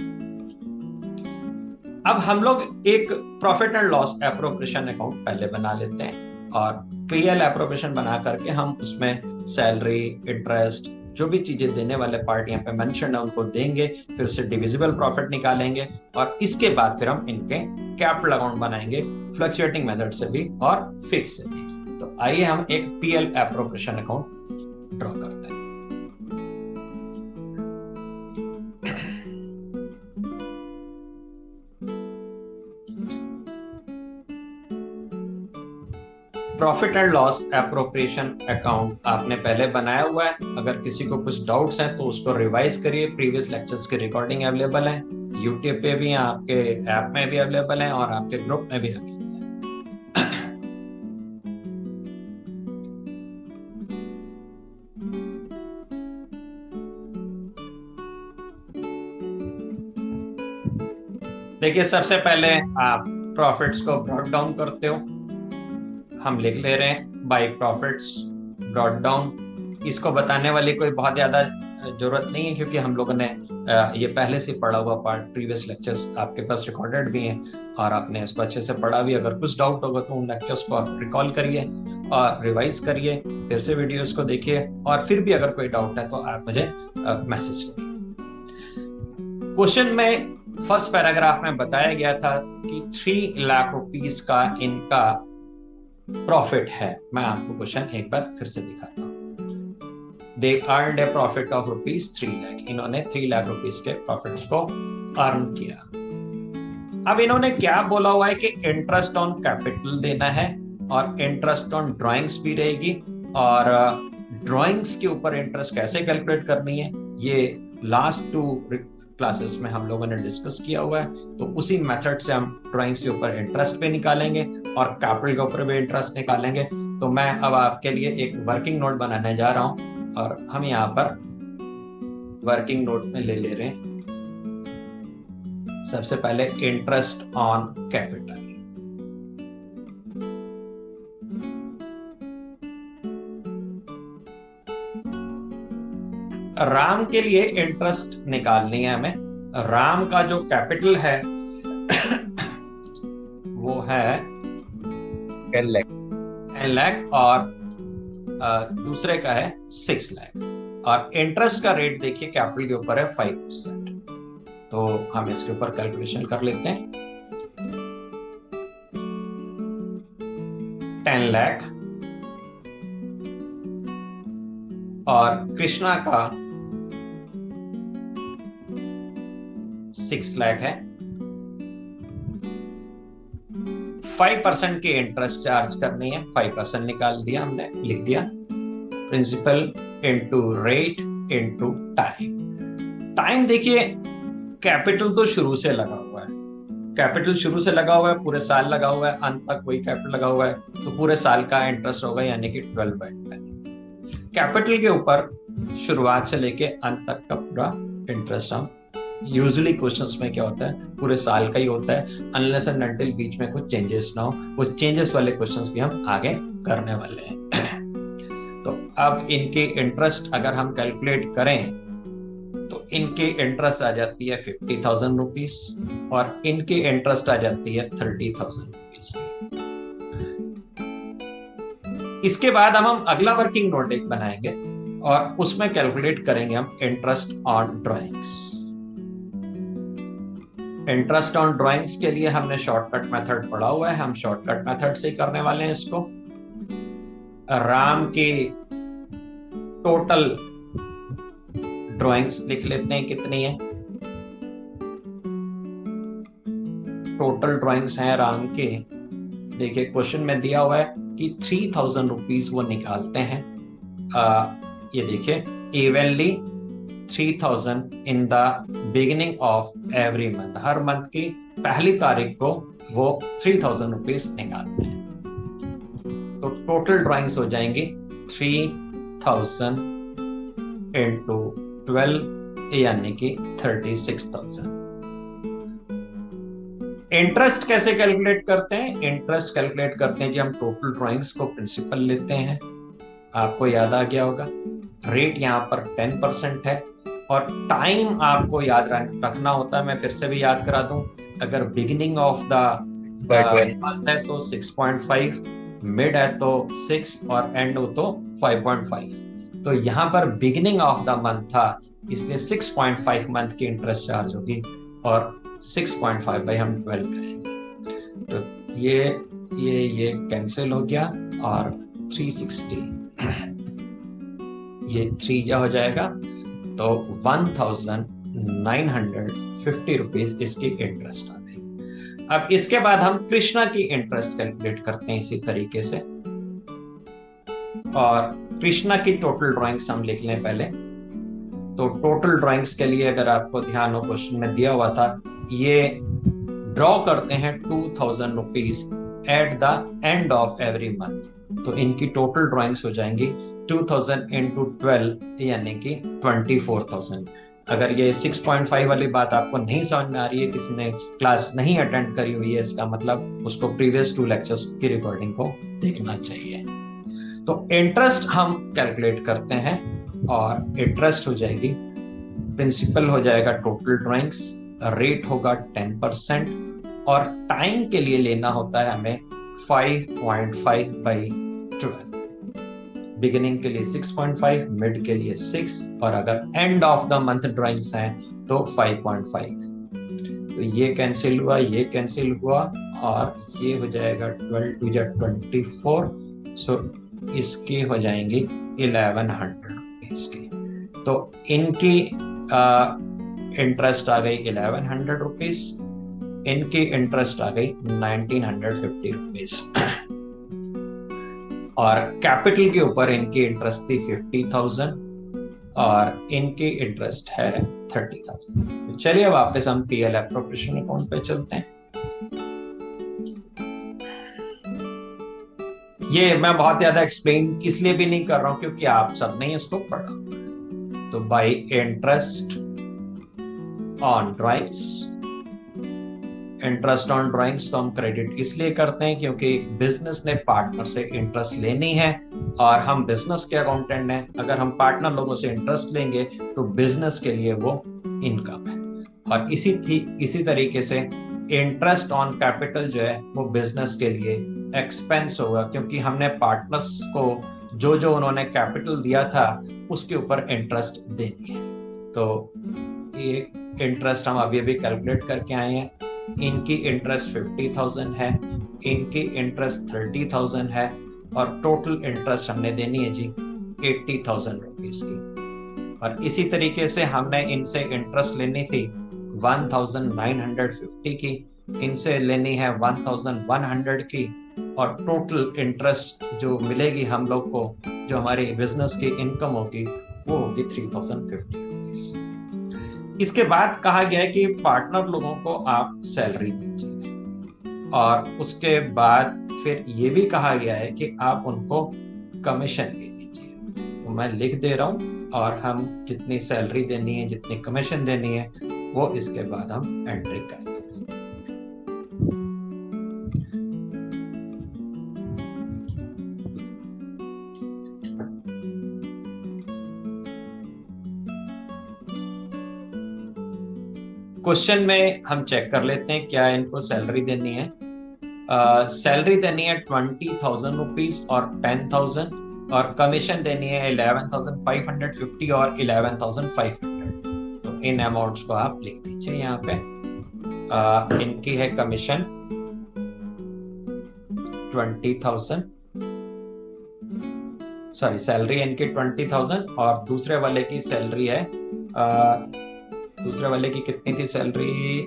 अब हम लोग एक profit and loss appropriation account पहले बना लेते हैं, और PL appropriation बना करके हम उसमें सैलरी, इंटरेस्ट, जो भी चीजें देने वाले पार्ट यहाँ पे मेंशन है उनको देंगे, फिर उससे डिविजिबल प्रॉफिट निकालेंगे, और इसके बाद फिर हम इनके कैपिटल अकाउंट बनाएंगे, फ्लक्चुएटिंग मेथड से भी और फिक्स से भी। तो आइए हम एक पीएल एप्रोप्रिएशन अकाउंट ड्रॉ करते हैं। Profit and loss appropriation account आपने पहले बनाया हुआ है। अगर किसी को कुछ डाउट्स हैं तो उसको रिवाइज करिए। प्रीवियस लेक्चर्स की रिकॉर्डिंग अवेलेबल है, यूट्यूब पे भी, आपके ऐप में भी अवेलेबल है और आपके ग्रुप में भी अवेलेबल है। देखिए, सबसे पहले आप प्रॉफिट्स को ब्रॉट डाउन करते हो। हम लिख ले रहे हैं बाय प्रॉफिट्स ब्रॉट डाउन। इसको बताने वाली कोई बहुत ज्यादा जरूरत नहीं है, क्योंकि हम लोगों ने ये पहले से पढ़ा हुआ पार्ट, प्रीवियस लेक्चर्स आपके पास रिकॉर्डेड भी हैं और आपने इसको अच्छे से पढ़ा भी। अगर कुछ डाउट होगा तो उन लेक्चर्स को आप रिकॉल करिए और रिवाइज करिए, फिर से वीडियोस को देखिए, और फिर भी अगर कोई डाउट है तो आप मुझे मैसेज करिए। क्वेश्चन में फर्स्ट पैराग्राफ में बताया गया था कि 3 लाख रुपीस का इनका प्रॉफिट है। मैं आपको क्वेश्चन एक बार फिर से दिखाता हूं। They earned a profit of ₹3 lakh. इन्होंने 3 लाख रुपीस के प्रॉफिट्स को अर्न किया। अब इन्होंने क्या बोला हुआ है कि इंटरेस्ट ऑन कैपिटल देना है और इंटरेस्ट ऑन ड्राइंग्स भी रहेगी, और ड्राइंग्स के ऊपर इंटरेस्ट कैसे कैलकुलेट करनी है ये लास्ट 2 क्लासेस में हम लोगों ने डिस्कस किया हुआ है। तो उसी मेथड से हम ड्राइंग्स के ऊपर इंटरेस्ट पे निकालेंगे और कैपिटल के ऊपर भी इंटरेस्ट निकालेंगे। तो मैं अब आपके लिए एक वर्किंग नोट बनाने जा रहा हूं और हम यहाँ पर वर्किंग नोट में ले रहे हैं सबसे पहले इंटरेस्ट ऑन कैपिटल। राम के लिए इंटरेस्ट निकालनी है हमें। राम का जो कैपिटल है वो है 10 लाख, 10 लाख और दूसरे का है 6 लाख, और इंटरेस्ट का रेट देखिए कैपिटल के ऊपर है 5%। तो हम इसके ऊपर कैलकुलेशन कर लेते हैं। 10 लाख और कृष्णा का 6 लाख है। 5% की इंटरेस्ट चार्ज करनी है। 5% निकाल दिया हमने, लिख दिया। Principal into rate into time. Time देखिए, कैपिटल तो शुरू से लगा हुआ है, कैपिटल शुरू से लगा हुआ है, पूरे साल लगा हुआ है, अंत तक वही कैपिटल लगा हुआ है, तो पूरे साल का इंटरेस्ट होगा यानी कि 12/12। कैपिटल के ऊपर शुरुआत से लेके अंत तक का पूरा इंटरेस्ट हम यूजुअली क्वेश्चंस में क्या होता है पूरे साल का ही होता है, अनलेस एंड अनटिल बीच में कुछ चेंजेस ना हो। वो चेंजेस वाले क्वेश्चंस भी हम आगे करने वाले हैं। तो अब इनके इंटरेस्ट अगर हम कैलकुलेट करें तो इनके इंटरेस्ट आ जाती है 50,000 रुपीज और इनके इंटरेस्ट आ जाती है 30,000 रुपीज। इसके बाद हम अगला वर्किंग नोट एक बनाएंगे और उसमें कैलकुलेट करेंगे हम interest on drawings. Interest on drawings के लिए हमने शॉर्टकट मेथड पढ़ा हुआ है, हम शॉर्टकट मेथड से ही करने वाले हैं इसको। राम की टोटल ड्राइंग्स लिख लेते हैं कितनी है। टोटल ड्राइंग्स हैं राम के, देखिए क्वेश्चन में दिया हुआ है कि 3,000 रुपीज वो निकालते हैं। ये देखिए, evenly 3,000 in the beginning of every month. Her month की पहली तारीख को वो 3,000 रुपीज निकालते हैं। तो टोटल ड्राइंग्स हो जाएंगी 3,000 इंटू 12 यानी कि 36,000। इंटरेस्ट कैसे कैलकुलेट करते हैं? इंटरेस्ट कैलकुलेट करते हैं कि हम टोटल ड्राइंग्स को प्रिंसिपल लेते हैं, आपको याद आ गया होगा। रेट यहाँ पर 10% है और टाइम आपको याद रखना होता है। मैं फिर से भी याद करा दूं, अगर बिगिनिंग ऑफ द मंथ है तो 6.5, मिड है तो 6 और एंड हो तो 5.5। तो यहाँ पर बिगिनिंग ऑफ द मंथ था इसलिए 6.5 मंथ की इंटरेस्ट चार्ज होगी और 6.5 बाई हम 12 करेंगे। तो ये कैंसिल हो गया और 360 ये 3 जा हो जाएगा, तो 1,950 रुपीज इसकी इंटरेस्ट आ गई। अब इसके बाद हम कृष्णा की इंटरेस्ट कैलकुलेट करते हैं इसी तरीके से। और कृष्णा की टोटल ड्राइंग्स हम लिख लें पहले। तो टोटल ड्राइंग्स के लिए अगर आपको ध्यान हो, क्वेश्चन में दिया हुआ था, ये ड्रॉ करते हैं 2000 rupees at the end of every month. तो इनकी टोटल ड्राइंग्स हो जाएंगी 2000 इंटू 12 यानी कि 24,000। अगर ये 6.5 वाली बात आपको नहीं समझ में आ रही है, किसी ने क्लास नहीं अटेंड करी हुई है, इसका मतलब उसको प्रीवियस 2 लेक्चर्स की रिकॉर्डिंग को देखना चाहिए। तो इंटरेस्ट हम कैलकुलेट करते हैं और इंटरेस्ट हो जाएगी, प्रिंसिपल हो जाएगा टोटल ड्राइंग्स, रेट होगा 10% और टाइम के लिए लेना होता है हमें 5.5/12। बिगिनिंग के लिए 6.5, मिड के लिए 6 और अगर end of the month drawings हैं तो 5.5। तो ये कैंसिल हुआ, ये कैंसिल हुआ और ये हो जाएगा 12 2 24। सो इसकी हो जाएंगी 1100 रुपीज की। तो इनकी इंटरेस्ट आ गई 1100 रुपीज, इनकी इंटरेस्ट आ गई 1950 रुपीज और कैपिटल के ऊपर इनकी इंटरेस्ट थी 50,000 और इनकी इंटरेस्ट है 30,000। तो चलिए वापस हम पीएल एप्रोप्रिएशन अकाउंट पे चलते हैं। ये मैं बहुत ज्यादा एक्सप्लेन इसलिए भी नहीं कर रहा हूं क्योंकि आप सबने इसको पढ़ा। तो bye interest on drawings, interest on drawings तो हम क्रेडिट इसलिए करते हैं क्योंकि बिजनेस ने पार्टनर से इंटरेस्ट लेनी है और हम बिजनेस के अकाउंटेंट हैं। अगर हम पार्टनर लोगों से इंटरेस्ट लेंगे तो बिजनेस के लिए वो इनकम है। और इसी तरीके से इंटरेस्ट ऑन कैपिटल जो है वो बिजनेस के लिए एक्सपेंस होगा क्योंकि हमने पार्टनर्स को जो उन्होंने कैपिटल दिया था उसके ऊपर इंटरेस्ट देनी है। तो ये इंटरेस्ट हम अभी कैलकुलेट करके आए हैं। इनकी इंटरेस्ट 50,000 है, इनकी इंटरेस्ट 30,000 है और टोटल इंटरेस्ट हमने देनी है जी 80,000 रुपीज की। और इसी तरीके से हमने इनसे इंटरेस्ट लेनी थी 1950 की, इनसे लेनी है 1100 की और टोटल इंटरेस्ट जो मिलेगी हम लोग को, जो हमारी बिजनेस की इनकम होगी वो होगी 3,050 रुपीज। इसके बाद कहा गया है कि पार्टनर लोगों को आप सैलरी दीजिए और उसके बाद फिर ये भी कहा गया है कि आप उनको कमीशन भी दीजिए। तो मैं लिख दे रहा हूं और हम जितनी सैलरी देनी है, जितनी कमीशन देनी है वो इसके बाद हम एंट्री करते हैं। क्वेश्चन में हम चेक कर लेते हैं क्या इनको सैलरी देनी है। सैलरी देनी है 20,000 रुपीज और 10,000 और कमीशन देनी है 11,550 और 11,500। तो इन अमाउंट्स को आप लिख दीजिए यहाँ पे। इनकी है कमीशन 20,000, सॉरी सैलरी इनकी 20,000 और दूसरे वाले की सैलरी है दूसरे वाले की कितनी थी सैलरी?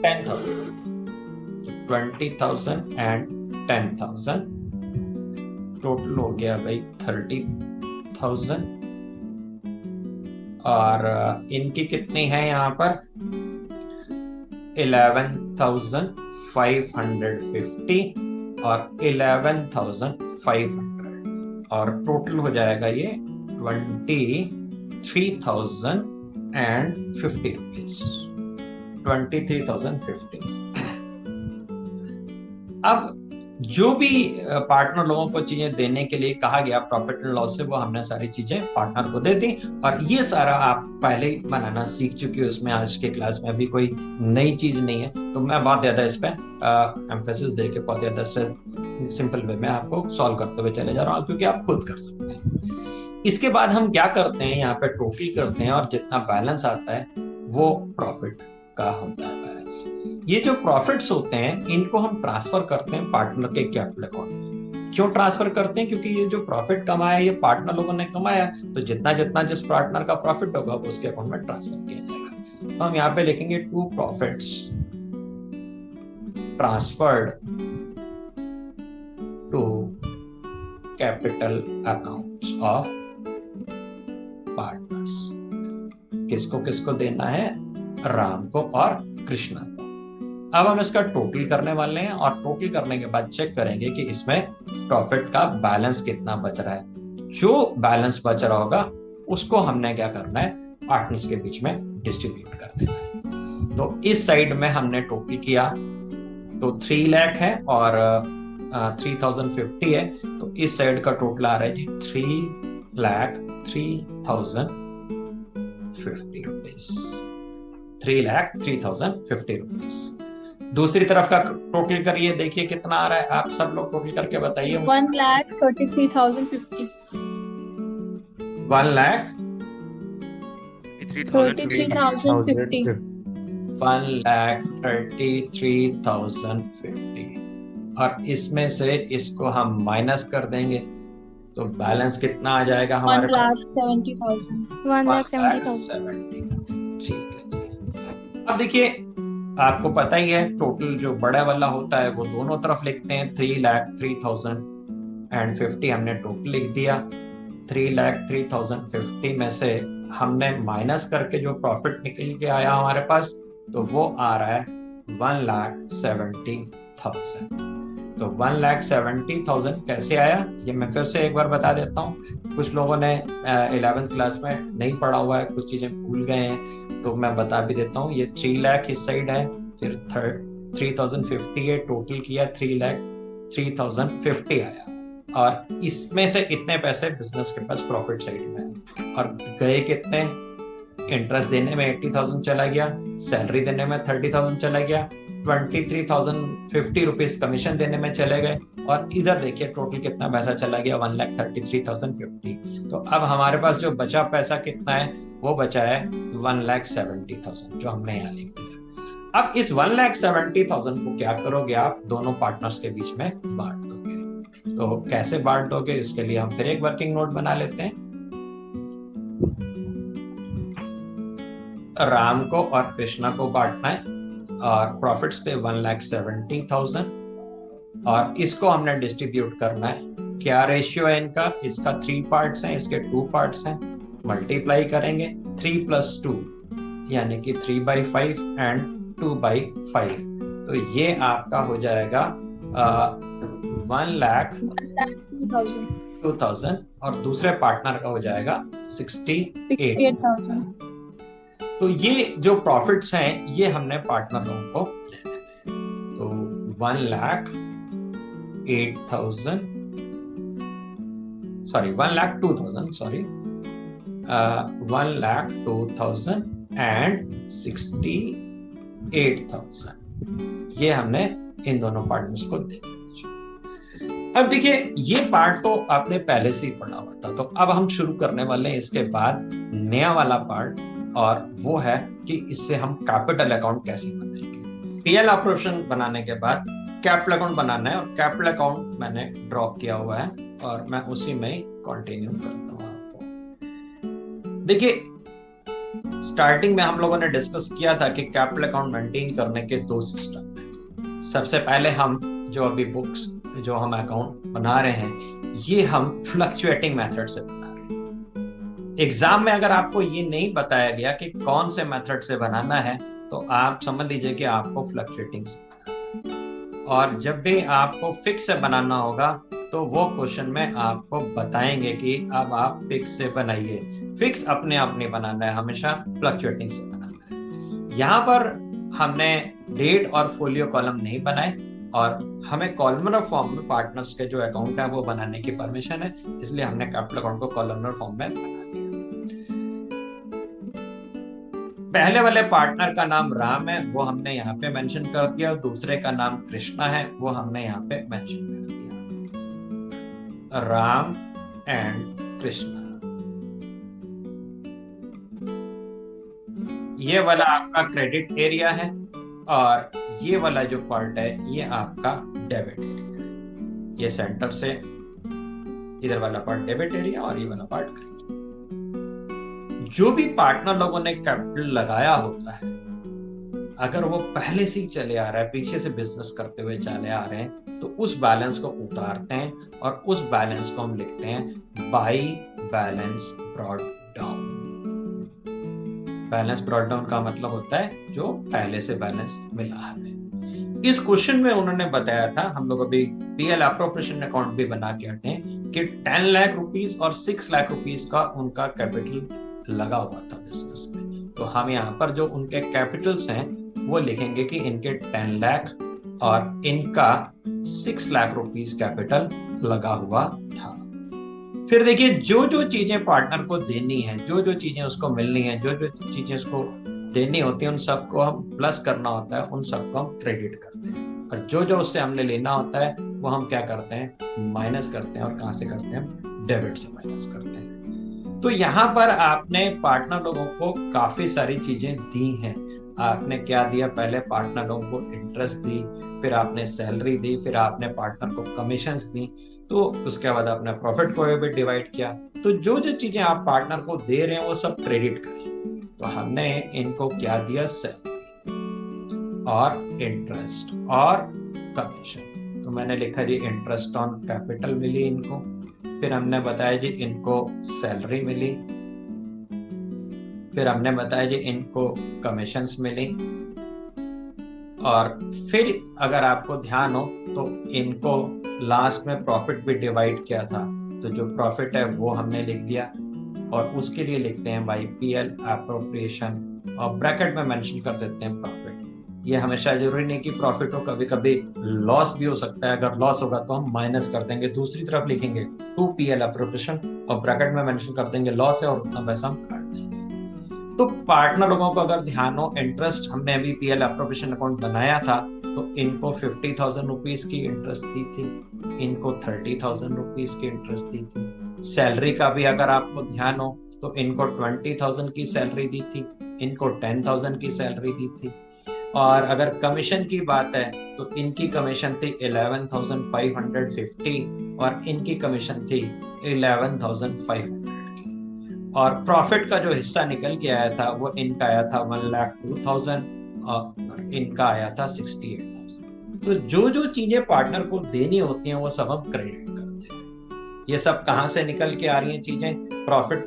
10,000। 20,000 एंड 10,000 टोटल हो गया भाई 30,000 और इनकी कितनी है यहाँ पर 11,550 और 11,500 और टोटल हो जाएगा ये 23,050 रुपीज। 23,050। अब जो भी पार्टनर लोगों को चीजें देने के लिए कहा गया प्रॉफिट एंड लॉस से, वो हमने सारी चीजें पार्टनर को दे दी और ये सारा आप पहले ही बनाना सीख चुके हो। इसमें आज के क्लास में अभी कोई नई चीज नहीं है, तो मैं बहुत ज्यादा इस पे एम्फेसिस देके बहुत ज्यादा सिंपल वे में आपको सॉल्व करते हुए चले जा रहा हूँ क्योंकि आप खुद कर सकते हैं। इसके बाद हम क्या करते हैं, यहाँ पे टोटल करते हैं और जितना बैलेंस आता है वो प्रॉफिट का होता है बैलेंस। ये जो प्रॉफिट्स होते हैं इनको हम ट्रांसफर करते हैं पार्टनर के कैपिटल अकाउंट में। क्यों ट्रांसफर करते हैं? क्योंकि ये जो प्रॉफिट कमाया ये पार्टनर लोगों ने कमाया, तो जितना जितना जिस पार्टनर का प्रॉफिट होगा उसके अकाउंट में ट्रांसफर किया जाएगा। तो हम यहाँ पे लिखेंगे to profits transferred to capital accounts of partners. किसको किसको देना है? राम को और कृष्णा को। अब हम इसका टोटल करने वाले हैं और टोटल करने के बाद चेक करेंगे कि इसमें प्रॉफिट का बैलेंस कितना बच रहा है। जो बैलेंस बच रहा होगा उसको हमने क्या करना है? पार्टनर्स के बीच में डिस्ट्रीब्यूट कर देना है। तो इस साइड में हमने टोटल किया तो 3 लाख है और 3050 है, तो इस साइड का टोटल आ रहा है जी 3,03,050 रुपीज। 3,03,050 रुपीज। दूसरी तरफ का टोटल करिए, देखिए कितना आ रहा है। आप सब लोग टोटल करके बताइए। 1,33,050। 1,33,050। 1,33,050 और इसमें से इसको हम माइनस कर देंगे तो बैलेंस कितना आ जाएगा हमारे पास? 1,70,000। 1,70,000। ठीक है जी। अब देखिए, आपको पता ही है टोटल जो बड़ा वाला होता है वो दोनों तरफ लिखते हैं। 3,03,050 हमने टोटल लिख दिया। 3,03,050 में से हमने माइनस करके जो प्रॉफिट निकल के आया हमारे पास, तो वो आ रहा है 1,70,000। तो 1,70,000 कैसे आया ये मैं फिर से एक बार बता देता हूँ। कुछ लोगों ने 11th क्लास में नहीं पढ़ा हुआ है, कुछ चीजें भूल गए हैं, तो मैं बता भी देता हूँ। ये 3 लाख इस साइड है, फिर 3,050 है, टोटल किया 3,03,050 आया और इसमें से इतने पैसे बिजनेस के पास प्रॉफिट साइड में है। और गए कितने? इंटरेस्ट देने में 80,000 चला गया, सैलरी देने में 30,000 चला गया, 23,050 रुपीज कमीशन देने में चले गए और इधर देखिए टोटल कितना पैसा चला गया 1,33,050। तो अब हमारे पास जो बचा पैसा कितना है? वो बचा है 1,70,000 जो हमने यहाँ लिख दिया। अब इस 1,70,000 को क्या करोगे आप? दोनों पार्टनर्स के बीच में बांट दोगे। तो कैसे बांट दोगे? इसके लिए हम फिर एक वर्किंग नोट बना लेते हैं। राम को और कृष्णा को बांटना है और प्रॉफिट्स थे 1,70,000 और इसको हमने डिस्ट्रीब्यूट करना है। क्या रेशियो है इनका? इसका 3 पार्ट्स हैं, इसके 2 पार्ट्स हैं। मल्टीप्लाई करेंगे 3 + 2 यानी कि 3/5 एंड 2/5। तो ये आपका हो जाएगा 1,02,000 और दूसरे पार्टनर का हो जाएगा 68,000। तो ये जो प्रॉफिट्स हैं ये हमने पार्टनर लोगों को दे देने हैं। तो 1,02,000 एंड 68,000 ये हमने इन दोनों पार्टनर्स को दे दिया। अब देखिए, ये पार्ट तो आपने पहले से ही पढ़ा हुआ था, तो अब हम शुरू करने वाले हैं इसके बाद नया वाला पार्ट, और वो है कि इससे हम कैपिटल अकाउंट कैसे बनाएंगे। पीएल ऑपरेशन बनाने के बाद कैपिटल अकाउंट बनाना है और कैपिटल अकाउंट मैंने ड्रॉप किया हुआ है और मैं उसी में ही कंटिन्यू करता हूँ आपको। देखिए, स्टार्टिंग में हम लोगों ने डिस्कस किया था कि कैपिटल अकाउंट मेंटेन करने के 2 सिस्टम हैं। सबसे पहले हम जो अभी बुक्स जो हम अकाउंट बना रहे हैं ये हम फ्लक्चुएटिंग मेथड से बना रहे हैं। एग्जाम में अगर आपको ये नहीं बताया गया कि कौन से मेथड से बनाना है तो आप समझ लीजिए कि आपको फ्लक्चुएटिंग से बनाना है। और जब भी आपको फिक्स से बनाना होगा तो वो क्वेश्चन में आपको बताएंगे कि अब आप फिक्स से बनाइए। फिक्स अपने आप नहीं बनाना है, हमेशा फ्लक्चुएटिंग से बनाना है। यहाँ पर हमने डेट और फोलियो कॉलम नहीं बनाए और हमें कॉलमनर फॉर्म में पार्टनर्स के जो अकाउंट है वो बनाने की परमिशन है, इसलिए हमने कैपिटल अकाउंट को कॉलमनर फॉर्म में बना दिया। पहले वाले पार्टनर का नाम राम है, वो हमने यहाँ पे मेंशन कर दिया, और दूसरे का नाम कृष्णा है, वो हमने यहाँ पे मेंशन कर दिया। राम एंड कृष्णा। ये वाला आपका क्रेडिट एरिया है और ये वाला जो पार्ट है ये आपका डेबिट एरिया है। ये सेंटर से इधर वाला पार्ट डेबिट एरिया और ये वाला पार्ट क्रेडिट। जो भी पार्टनर लोगों ने कैपिटल लगाया होता है अगर वो पहले से ही चले आ रहा है, पीछे से बिजनेस करते हुए चले आ रहे हैं, तो उस बैलेंस को उतारते हैं और उस बैलेंस को हम लिखते हैं by balance brought down. Balance brought down का मतलब होता है जो पहले से बैलेंस मिला है। इस क्वेश्चन में उन्होंने बताया था, हम लोग अभी पीएल एप्रोप्रिएशन अकाउंट भी बना के हटे, कि 10 लाख रुपीस और 6 लाख रुपीस का उनका कैपिटल लगा हुआ था बिजनेस में। तो हम यहाँ पर जो उनके कैपिटल्स हैं वो लिखेंगे कि इनके 10 लाख और इनका 6 लाख रुपीस कैपिटल लगा हुआ था। फिर देखिए, जो जो चीजें पार्टनर को देनी है, जो जो चीजें उसको मिलनी है, जो जो चीजें उसको देनी होती है, उन सबको हम प्लस करना होता है, उन सबको हम क्रेडिट करते हैं। और जो जो उससे हमने लेना होता है वो हम क्या करते हैं, माइनस करते हैं। और कहां से करते हैं, हम डेबिट से माइनस करते हैं। तो यहाँ पर आपने पार्टनर लोगों को काफी सारी चीजें दी हैं। आपने क्या दिया, पहले पार्टनर लोगों को इंटरेस्ट दी, फिर आपने सैलरी दी, फिर आपने पार्टनर को कमीशंस दी, तो उसके बाद आपने प्रॉफिट को भी डिवाइड किया। तो जो जो चीजें आप पार्टनर को दे रहे हैं वो सब क्रेडिट करिए। तो हमने इनको क्या दिया, सैलरी और इंटरेस्ट और कमीशन। तो मैंने लिखा जी इंटरेस्ट ऑन कैपिटल मिली इनको, फिर हमने बताया जी इनको सैलरी मिली, फिर हमने बताया जी इनको कमीशंस मिली, और फिर अगर आपको ध्यान हो तो इनको लास्ट में प्रॉफिट भी डिवाइड किया था। तो जो प्रॉफिट है वो हमने लिख दिया, और उसके लिए लिखते हैं बाई पीएल एप्रोप्रिएशन, और ब्रैकेट में मेंशन कर देते हैं प्रॉफिट। ये हमेशा जरूरी नहीं कि प्रॉफिट हो, कभी कभी लॉस भी हो सकता है। अगर लॉस होगा तो हम माइनस कर देंगे, दूसरी तरफ लिखेंगे टू पीएल एप्रोप्रिएशन और ब्रैकेट में मेंशन कर देंगे लॉस है, और उतना पैसा हम काट देंगे। तो पार्टनर लोगों को अगर ध्यान हो, इंटरेस्ट हमने अभी पीएल एप्रोप्रिएशन अकाउंट बनाया था, तो इनको 50,000 रुपीज की इंटरेस्ट दी थी, इनको 30,000 रुपीज की इंटरेस्ट दी थी। सैलरी का भी अगर आपको ध्यान हो तो इनको 20,000 की सैलरी दी थी, इनको 10,000 की सैलरी दी थी। और अगर कमीशन की बात है तो इनकी कमीशन थी 11,550 और इनकी कमीशन थी 11,500 की। और प्रॉफिट का जो हिस्सा निकल के आया था वो इनका आया था 1,02,000 और इनका आया था 68,000। तो जो जो चीजें पार्टनर को देनी होती हैं वो सब हम क्रेडिट करते हैं। ये सब कहां से निकल के आ रही हैं चीजें, profit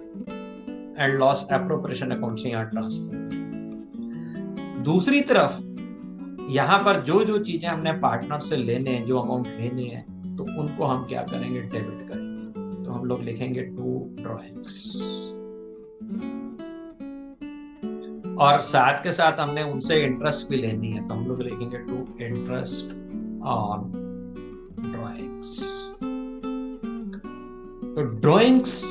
and loss appropriation account से यहाँ ट्रांसफर। दूसरी तरफ यहाँ पर जो जो चीजें हमने पार्टनर से लेने हैं, जो अमाउंट लेने हैं, तो उनको हम क्या करेंगे, डेबिट करेंगे। तो हम लोग लिखेंगे टू ड्रॉइंग्स, और साथ के साथ हमने उनसे इंटरेस्ट भी लेनी है, तो हम लोग लिखेंगे टू इंटरेस्ट ऑन ड्रॉइंग्स। तो ड्रॉइंग्स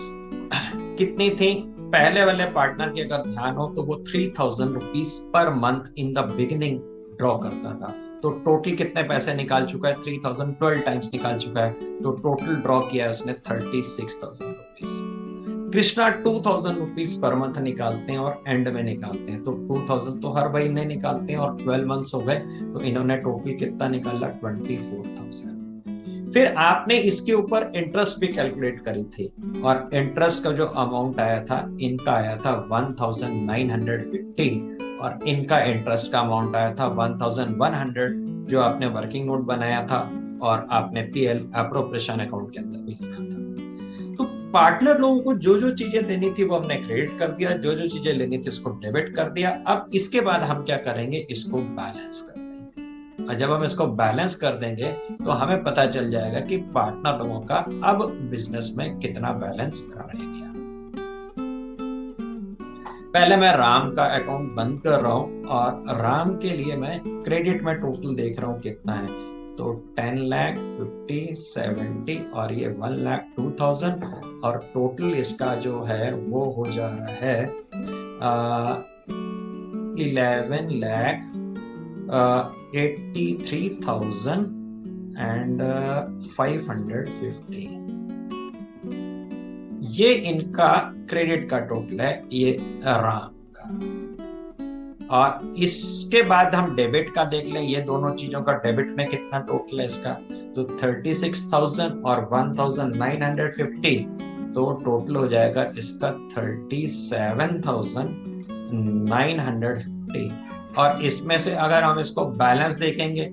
कितनी थी, पहले वाले पार्टनर की अगर ध्यान हो तो वो 3,000 rupees per month in the beginning draw करता था। तो टोटल कितने पैसे निकाल चुका है, 3,000 12 टाइम्स निकाल चुका है। तो टोटल ड्रॉ किया है उसने 36,000 rupees. Krishna 2,000 rupees per month निकालते हैं और एंड में निकालते हैं। तो 2,000 तो हर महीने निकालते हैं, और 12 मंथ्स हो गए तो इन्होंने टोटल कितना निकाला, 24,000। फिर आपने इसके ऊपर इंटरेस्ट भी कैलकुलेट करी थी, और इंटरेस्ट का जो अमाउंट आया था, इनका आया था 1,950 और इनका इंटरेस्ट का अमाउंट आया था 1,100, जो आपने वर्किंग नोट बनाया था और आपने पीएल एप्रोप्रिएशन अकाउंट के अंदर भी लिखा था। तो पार्टनर लोगों को जो जो चीजें देनी थी वो हमने क्रेडिट कर दिया, जो जो चीजें लेनी थी उसको डेबिट कर दिया। अब इसके बाद हम क्या करेंगे, इसको बैलेंस कर देंगे, और जब हम इसको बैलेंस कर देंगे तो हमें पता चल जाएगा कि पार्टनर लोगों का अब बिजनेस में कितना बैलेंस रह गया। पहले मैं राम का अकाउंट बंद कर रहा हूं, और राम के लिए मैं क्रेडिट में टोटल देख रहा हूं कितना है। तो 10 लाख 50 70 और ये 1,02,000, और टोटल इसका जो है वो हो जा रहा है 11,83,550। ये इनका क्रेडिट का टोटल है, ये राम का। और इसके बाद हम डेबिट का देख लें, ये दोनों चीजों का डेबिट में कितना टोटल है इसका, तो 36,000 और 1,950, तो टोटल हो जाएगा इसका 37,950। और इसमें से अगर हम इसको बैलेंस देखेंगे,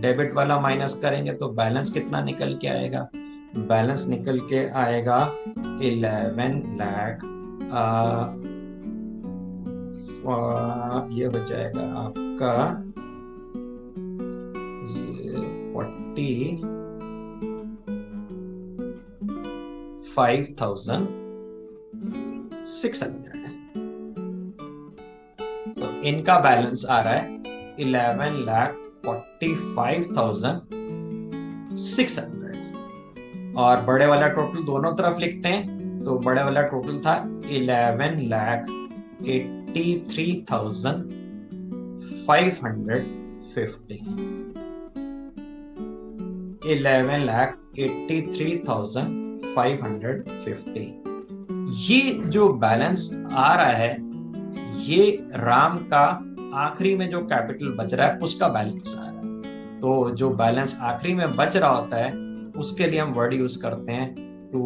डेबिट वाला माइनस करेंगे तो बैलेंस कितना निकल के आएगा? बैलेंस निकल के आएगा 11 लाख, ये हो जाएगा आपका 45,600 है। तो इनका बैलेंस आ रहा है 11,45,600। और बड़े वाला टोटल दोनों तरफ लिखते हैं, तो बड़े वाला टोटल था 11,83,550। 11,83,550। ये जो बैलेंस आ रहा है, ये राम का आखिरी में जो कैपिटल बच रहा है उसका बैलेंस आ रहा है। तो जो बैलेंस आखिरी में बच रहा होता है उसके लिए हम वर्ड यूज करते हैं to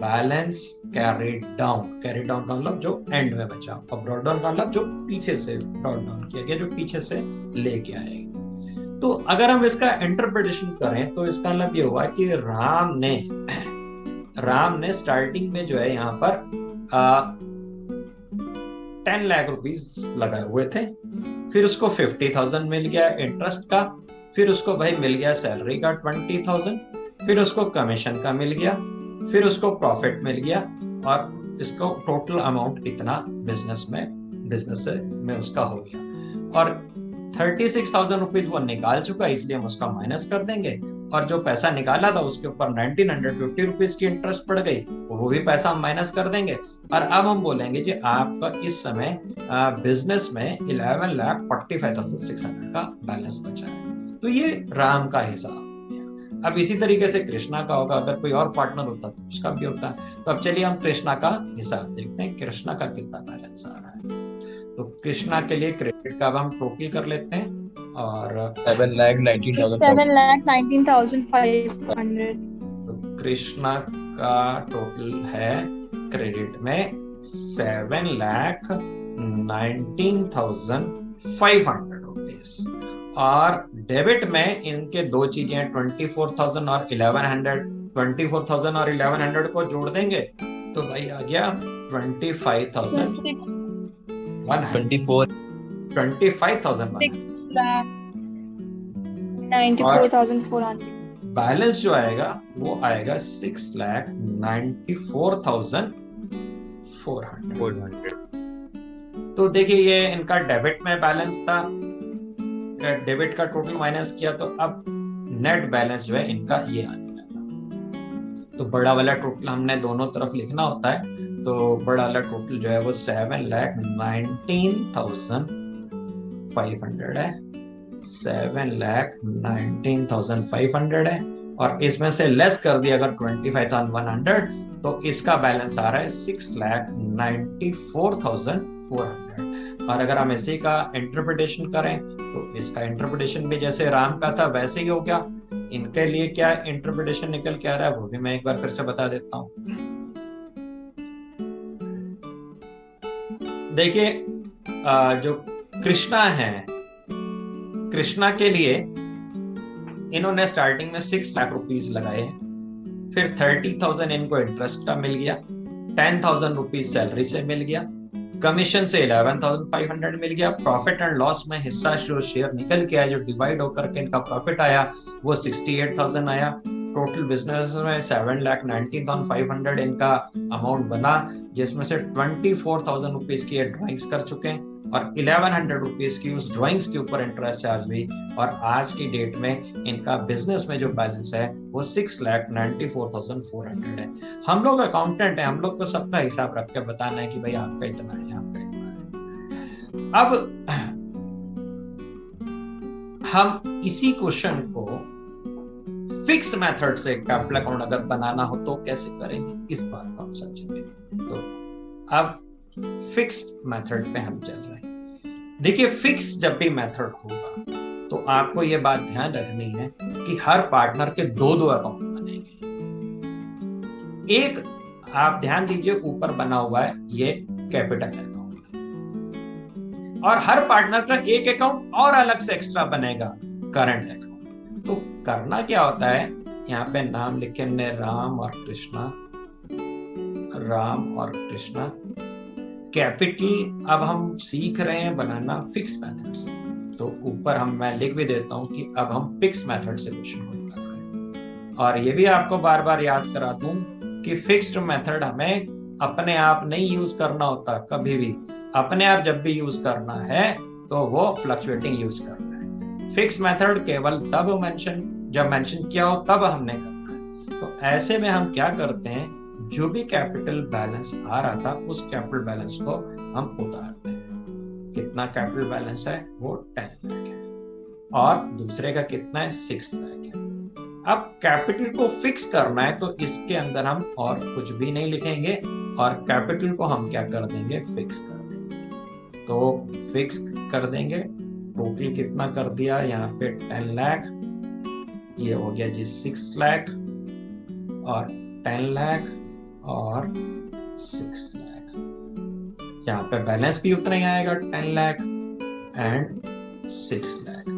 balance carry down. Carry down का मतलब जो एंड में बचा, और ब्रॉट डाउन का मतलब जो पीछे से ब्रॉट डाउन किया गया, जो पीछे से लेके आएगा। तो अगर हम इसका इंटरप्रिटेशन करें तो इसका मतलब ये हुआ कि राम ने स्टार्टिंग में जो है यहाँ पर 10 लाख रुपीस लगाए हुए थे, फिर उसको 50,000 मिल गया इंटरेस्ट का, फिर उसको भाई मिल गया सैलरी का 20,000, फिर उसको कमीशन का मिल गया, फिर उसको प्रॉफिट मिल गया, और इसको टोटल अमाउंट इतना बिजनेस में उसका हो गया। और 36,000 रुपीज वो निकाल चुका, इसलिए हम उसका माइनस कर देंगे। और जो पैसा निकाला था उसके ऊपर 1950 रुपीज की इंटरेस्ट पड़ गई, वो भी पैसा हम माइनस कर देंगे। और अब हम बोलेंगे जी आपका इस समय बिजनेस में 11,45,600 का बैलेंस बचा है। तो ये राम का हिसाब। अब इसी तरीके से कृष्णा का होगा, अगर कोई और पार्टनर होता तो उसका भी होता। तो अब चलिए हम कृष्णा का हिसाब देखते हैं, कृष्णा का कितना बैलेंस आ रहा है। तो कृष्णा के लिए क्रेडिट का अब हम टोटल कर लेते हैं, और 7,19,500। तो कृष्णा का टोटल है क्रेडिट में 7,19,500 रुपीज, और डेबिट में इनके दो चीजें 24,000 और 1100। 24,000 और 1100 को जोड़ देंगे तो भाई आ गया 25,400। बैलेंस जो आएगा वो आएगा 6,94,400। तो देखिए ये इनका डेबिट में बैलेंस था, डेबिट का टोटल माइनस किया, तो अब नेट बैलेंस जो है इनका ये आने लगा। तो बड़ा वाला टोटल हमने दोनों तरफ लिखना होता है, तो बड़ा वाला टोटल जो है वो 7,19,500 है। 7,19,500 है, और इसमें से लेस कर दिया अगर 25,100, तो इसका बैलेंस आ रहा है 6,94,400। और अगर हम इसी का इंटरप्रिटेशन करें तो इसका इंटरप्रिटेशन भी जैसे राम का था वैसे ही हो गया। इनके लिए क्या इंटरप्रिटेशन निकल के आ रहा है वो भी मैं एक बार फिर से बता देता हूं। देखिए जो कृष्णा है, कृष्णा के लिए इन्होंने स्टार्टिंग में 6 लाख रुपीस लगाए, फिर 30,000 इनको इंटरेस्ट का मिल गया, 10,000 रुपीज सैलरी से मिल गया, कमीशन से 11,500 मिल गया, प्रॉफिट एंड लॉस में हिस्सा जो शेयर निकल के आया, जो डिवाइड होकर के इनका प्रॉफिट आया वो 68,000 आया। टोटल बिजनेस में 7,19,500 इनका अमाउंट बना, जिसमें से 24,000 रुपीज की ड्राइंग्स कर चुके हैं, और 1100 रुपीज की उस ड्राइंग्स के ऊपर इंटरेस्ट चार्ज हुई। और आज की डेट में इनका बिजनेस में जो बैलेंस है वो 6,94,400 है। हम लोग अकाउंटेंट हैं, हम लोग को सबका हिसाब रख के बताना है कि भाई आपका इतना है, आपका इतना है। अब हम इसी क्वेश्चन को फिक्स मेथड से कैपिटल अकाउंट अगर बनाना हो तो कैसे करेंगे, इस बात को हम समझेंगे। तो अब फिक्स मेथड पे हम चल रहे हैं। देखिए फिक्स जब भी मेथड होगा तो आपको ये बात ध्यान रखनी है कि हर पार्टनर के दो दो अकाउंट बनेंगे। एक आप ध्यान दीजिए ऊपर बना हुआ है ये कैपिटल अकाउंट, और हर पार्टनर का एक अकाउंट और अलग से एक्स्ट्रा बनेगा, करंट अकाउंट। तो करना क्या होता है, यहाँ पे नाम लिखे हमने राम और कृष्णा, राम और कृष्णा। कैपिटल अब हम सीख रहे हैं बनाना फिक्स मेथड से, तो ऊपर मैं लिख भी देता हूं कि अब हम फिक्स मेथड से क्वेश्चन कर रहे हैं। और ये भी आपको बार बार याद करा दूं कि फिक्स्ड मेथड हमें अपने आप नहीं यूज करना होता, कभी भी अपने आप जब भी यूज करना है तो वो फ्लक्चुएटिंग यूज करना है। फिक्स मेथड केवल तब जब मेंशन किया हो तब हमने करना है। तो ऐसे में हम क्या करते हैं, जो भी कैपिटल बैलेंस आ रहा था उस कैपिटल बैलेंस को हम उतारते हैं। कितना कैपिटल बैलेंस है, वो 10 लाख है और दूसरे का कितना है, 6 लाख है। अब कैपिटल को फिक्स करना है तो इसके अंदर हम और कुछ भी नहीं लिखेंगे और कैपिटल को हम क्या कर देंगे, फिक्स कर देंगे। तो फिक्स कर देंगे, टोटल कितना कर दिया यहाँ पे 10 लाख, ये हो गया जी 6 लाख और 10 लाख और 6 लाख। यहाँ पे बैलेंस भी उतना ही आएगा, 10 लाख एंड 6 लाख।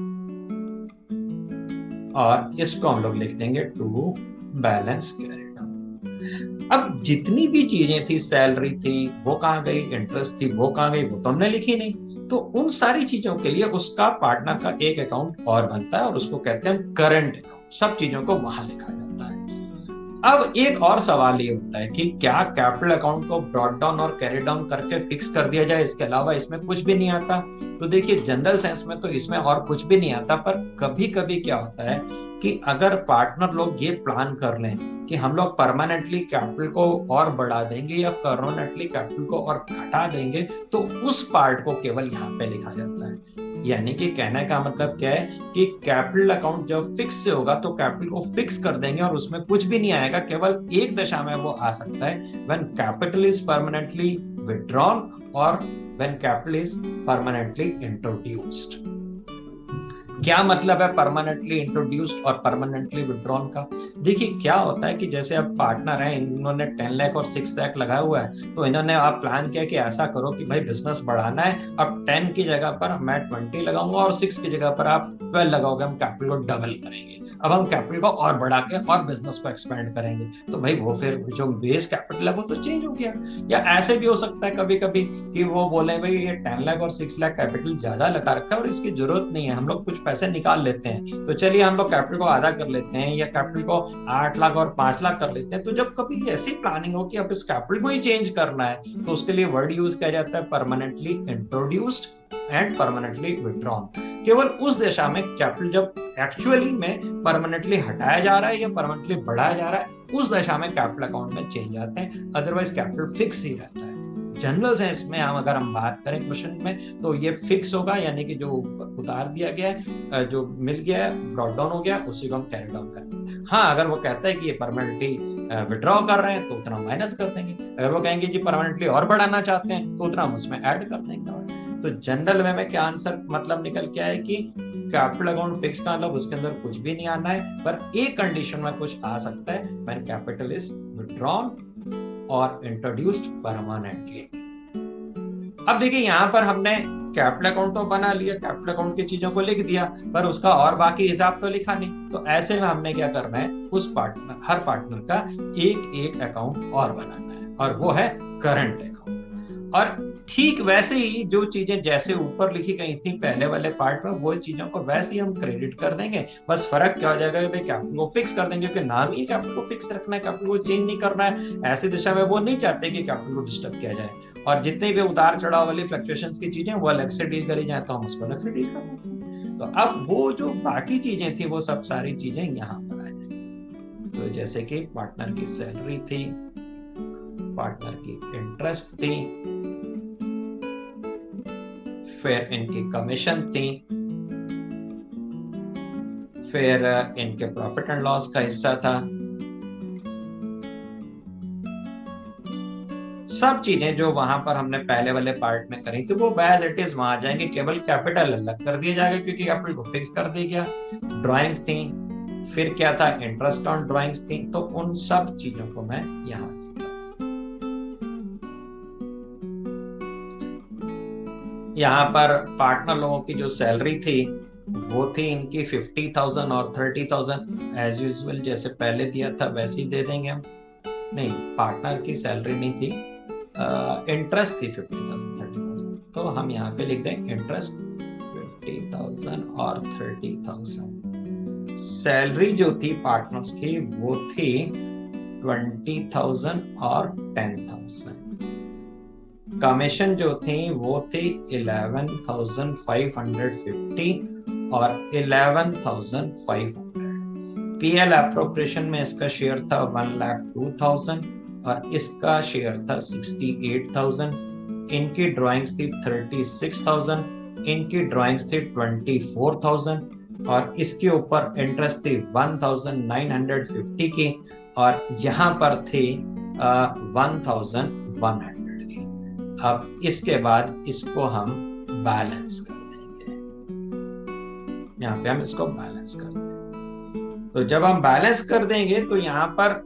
और इसको हम लोग लिख देंगे टू बैलेंस कैरिड ऑन। अब जितनी भी चीजें थी, सैलरी थी वो कहाँ गई, इंटरेस्ट थी वो कहाँ गई, वो तो हमने लिखी नहीं। तो उन सारी चीजों के लिए उसका पार्टनर का एक अकाउंट और बनता है और उसको कहते हैं करंट अकाउंट। सब चीजों को वहां लिखा जाता है। अब एक और सवाल ये होता है कि क्या कैपिटल अकाउंट को ब्रॉट डाउन और कैरी डाउन करके फिक्स कर दिया जाए, इसके अलावा इसमें कुछ भी नहीं आता? तो देखिए, जनरल सेंस में तो इसमें और कुछ भी नहीं आता, पर कभी कभी क्या होता है कि अगर पार्टनर लोग ये प्लान कर लें कि हम लोग परमानेंटली कैपिटल को और बढ़ा देंगे या परमानेंटली कैपिटल को और घटा देंगे, तो उस पार्ट को केवल यहाँ पे लिखा जाता है। यानी कि कहने का मतलब क्या है कि कैपिटल अकाउंट जब फिक्स से होगा तो कैपिटल को फिक्स कर देंगे और उसमें कुछ भी नहीं आएगा, केवल एक दशा में वो आ सकता है, when capital is permanently withdrawn और when capital is permanently introduced. क्या मतलब है परमानेंटली इंट्रोड्यूस्ड और परमानेंटली विथड्रॉन का? देखिए क्या होता है कि जैसे अब पार्टनर हैं, इन्होंने 10 लाख और 6 लाख लगाया हुआ है, तो इन्होंने आप प्लान किया कि ऐसा करो कि भाई बिजनेस बढ़ाना है, अब 10 की जगह पर मैं 20 लगाऊंगा और 6 की जगह पर आप 12 लगाओगे, हम कैपिटल को डबल करेंगे। अब हम कैपिटल को और बढ़ा के और बिजनेस को एक्सपेंड करेंगे, तो भाई वो फिर जो बेस कैपिटल है वो तो चेंज हो गया। या ऐसे भी हो सकता है कभी कभी कि वो बोले भाई ये 10 लाख और 6 लाख कैपिटल ज्यादा लगा रखा है और इसकी जरूरत नहीं है, हम लोग कुछ पैसे निकाल लेते हैं, तो चलिए हम लोग कैपिटल को आधा कर लेते हैं या कैपिटल को 8 लाख और 5 लाख कर लेते हैं। तो जब कभी ऐसी प्लानिंग हो कि अब इस कैपिटल को ही चेंज करना है, तो उसके लिए वर्ड यूज किया जाता है permanently introduced and permanently withdrawn. केवल उस दिशा में कैपिटल जब एक्चुअली में परमानेंटली हटाया जा रहा है या परमानेंटली बढ़ाया जा रहा है, उस दशा में कैपिटल अकाउंट में चेंज आते हैं, अदरवाइज कैपिटल फिक्स ही रहता है। जनरल सेंस में अगर हम बात करें क्वेश्चन में, तो ये फिक्स होगा, यानी कि जो उतार दिया गया है, जो मिल गया है, ब्रॉट डाउन हो गया, उसी को हम कैरी डाउन करेंगे। हाँ, अगर वो कहता है कि ये परमानेंटली विड्रॉ कर रहे हैं तो उतना माइनस कर देंगे, अगर वो कहेंगे जी परमानेंटली और बढ़ाना चाहते हैं तो उतना हम उसमें ऐड कर देंगे। तो जनरल वे में क्या आंसर मतलब निकल के आया कि कैपिटल अकाउंट फिक्स का मतलब उसके अंदर कुछ भी नहीं आना है, पर एक कंडीशन में कुछ आ सकता है, व्हेन कैपिटल इज विथड्रॉन और इंट्रोड्यूस्ड परमानेंटली। अब देखिए यहाँ पर हमने कैपिटल अकाउंट तो बना लिया, कैपिटल अकाउंट की चीजों को लिख दिया, पर उसका और बाकी हिसाब तो लिखा नहीं। तो ऐसे में हमने क्या करना है, उस पार्टनर, हर पार्टनर का एक एक अकाउंट और बनाना है, और वो है करंट अकाउंट। और ठीक वैसे ही जो चीजें जैसे ऊपर लिखी गई थी पहले वाले पार्ट में, वो चीजों को वैसे ही हम क्रेडिट कर देंगे। बस फर्क क्या हो जाएगा, कैपिटल को फिक्स कर देंगे, क्योंकि नाम ही कैपिटल को फिक्स रखना है, कैपिटल को चेंज नहीं करना है। ऐसी दिशा में वो नहीं चाहते कि कैपिटल को डिस्टर्ब किया जाए, और जितने भी उतार चढ़ाव वाली फ्लक्चुएशंस की चीजें वो अलग से डील करी जाए, तो हम उसको अलग से डील कर देते हैं। तो अब वो जो बाकी चीजें थी वो सब सारी चीजें यहाँ पर आ जाएंगी। तो जैसे कि पार्टनर की सैलरी थी, पार्टनर की इंटरेस्ट थी, फिर इनकी कमीशन थी, फिर इनके प्रॉफिट एंड लॉस का हिस्सा था। सब चीजें जो वहां पर हमने पहले वाले पार्ट में करी थी वो एज इट इज वहां जाएंगे, केवल कैपिटल अलग कर दिया जाएगा क्योंकि कैपिटल को फिक्स कर दिया गया। ड्राइंग्स थी, फिर क्या था, इंटरेस्ट ऑन ड्राइंग्स थी, तो उन सब चीजों को मैं यहाँ यहाँ पर पार्टनर लोगों की जो सैलरी थी वो थी इनकी 50,000 और 30,000 एज यूजुअल, जैसे पहले दिया था वैसे ही दे देंगे हम। नहीं, पार्टनर की सैलरी नहीं थी, इंटरेस्ट थी 50,000 30,000, तो हम यहाँ पे लिख दें इंटरेस्ट 50,000 और 30,000। सैलरी जो थी पार्टनर्स की वो थी 20,000 और 10,000। कमीशन जो थी वो थी 11,550 और 11,500। पीएल अप्रोप्रिएशन में इसका शेयर था 1,02,000 और इसका शेयर था 68,000। इनकी ड्राइंग्स थी 36,000, इनकी ड्राइंग्स थी 24,000 और इसके ऊपर इंटरेस्ट थी 1,950 की और यहाँ पर थी 1,100 की। अब इसके बाद इसको हम बैलेंस कर देंगे, यहाँ पे हम इसको बैलेंस कर देंगे। तो जब हम बैलेंस कर देंगे तो यहाँ पर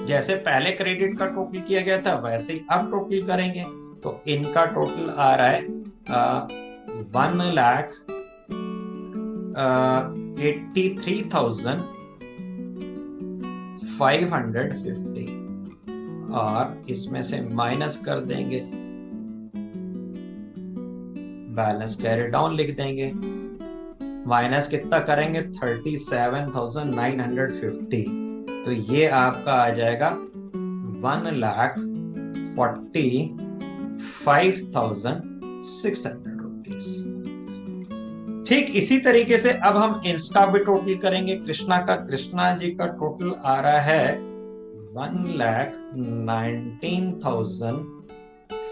जैसे पहले क्रेडिट का टोटल किया गया था वैसे ही अब टोटल करेंगे। तो इनका टोटल आ रहा है 1,83,550 और इसमें से माइनस कर देंगे, बैलेंस कैरी डाउन लिख देंगे। माइनस कितना करेंगे 37,950, तो ये आपका आ जाएगा 1,45,600 रुपीज। ठीक इसी तरीके से अब हम इसका भी टोटल करेंगे कृष्णा का। कृष्णा जी का टोटल आ रहा है 1,19,500,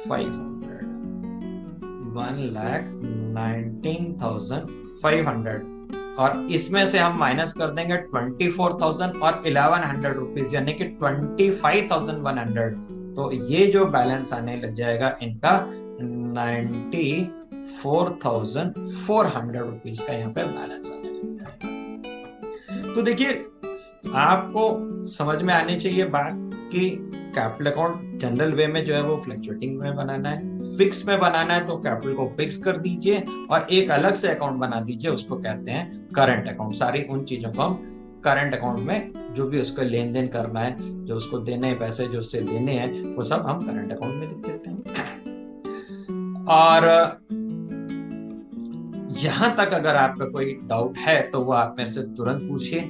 1,19,500 और इसमें से हम माइनस कर देंगे 24,000 और 1,100 रुपीज, यानी कि 25,100। तो ये जो बैलेंस आने लग जाएगा इनका 94,400 रुपीज का यहाँ पे बैलेंस आने लग जाएगा। तो देखिए आपको समझ में आनी चाहिए बात कि कैपिटल अकाउंट जनरल वे में जो है वो फ्लक्चुएटिंग में बनाना है, फिक्स में बनाना है तो कैपिटल को फिक्स कर दीजिए और एक अलग से अकाउंट बना दीजिए, उसको कहते हैं करंट अकाउंट। सारी उन चीजों को हम करंट अकाउंट में जो भी उसको लेन देन करना है, जो उसको देने हैं पैसे, जो उससे लेने हैं, वो सब हम करंट अकाउंट में लिख देते हैं। और यहां तक अगर आपका कोई डाउट है तो वो आप मेरे से तुरंत पूछिए,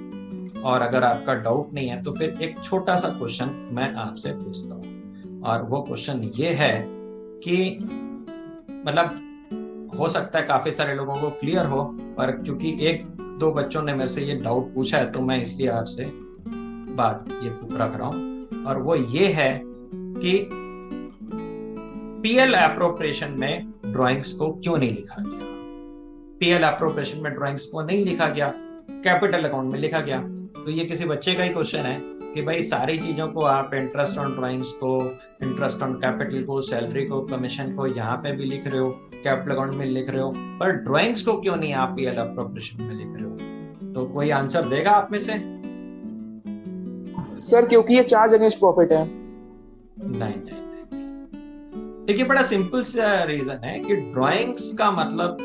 और अगर आपका डाउट नहीं है तो फिर एक छोटा सा क्वेश्चन मैं आपसे पूछता हूँ, और वो क्वेश्चन ये है कि मतलब हो सकता है काफी सारे लोगों को क्लियर हो, पर क्योंकि एक दो बच्चों ने मेरे से ये डाउट पूछा है तो मैं इसलिए आपसे बात ये रख रहा हूँ। और वो ये है कि पीएल एप्रोप्रिएशन में ड्राइंग्स को क्यों नहीं लिखा गया? पीएल एप्रोप्रिएशन में ड्राइंग्स को नहीं लिखा गया, कैपिटल अकाउंट में लिखा गया। तो ये किसी बच्चे का ही क्वेश्चन है कि भाई सारी चीजों को आप इंटरेस्ट ऑन ड्राइंग्स को, इंटरेस्ट ऑन कैपिटल को, सैलरी को, कमीशन को यहाँ पे भी लिख रहे हो, कैपिटल अकाउंट में लिख रहे हो, पर ड्राइंग्स को क्यों नहीं आप पीएल एप्रोप्रिएशन में लिख रहे हो? तो कोई आंसर देगा आप में से? सर क्योंकि ये चार्ज अगेंस्ट प्रॉफिट है। नहीं, देखिए बड़ा सिंपल सा रीजन है कि ड्राइंग्स का मतलब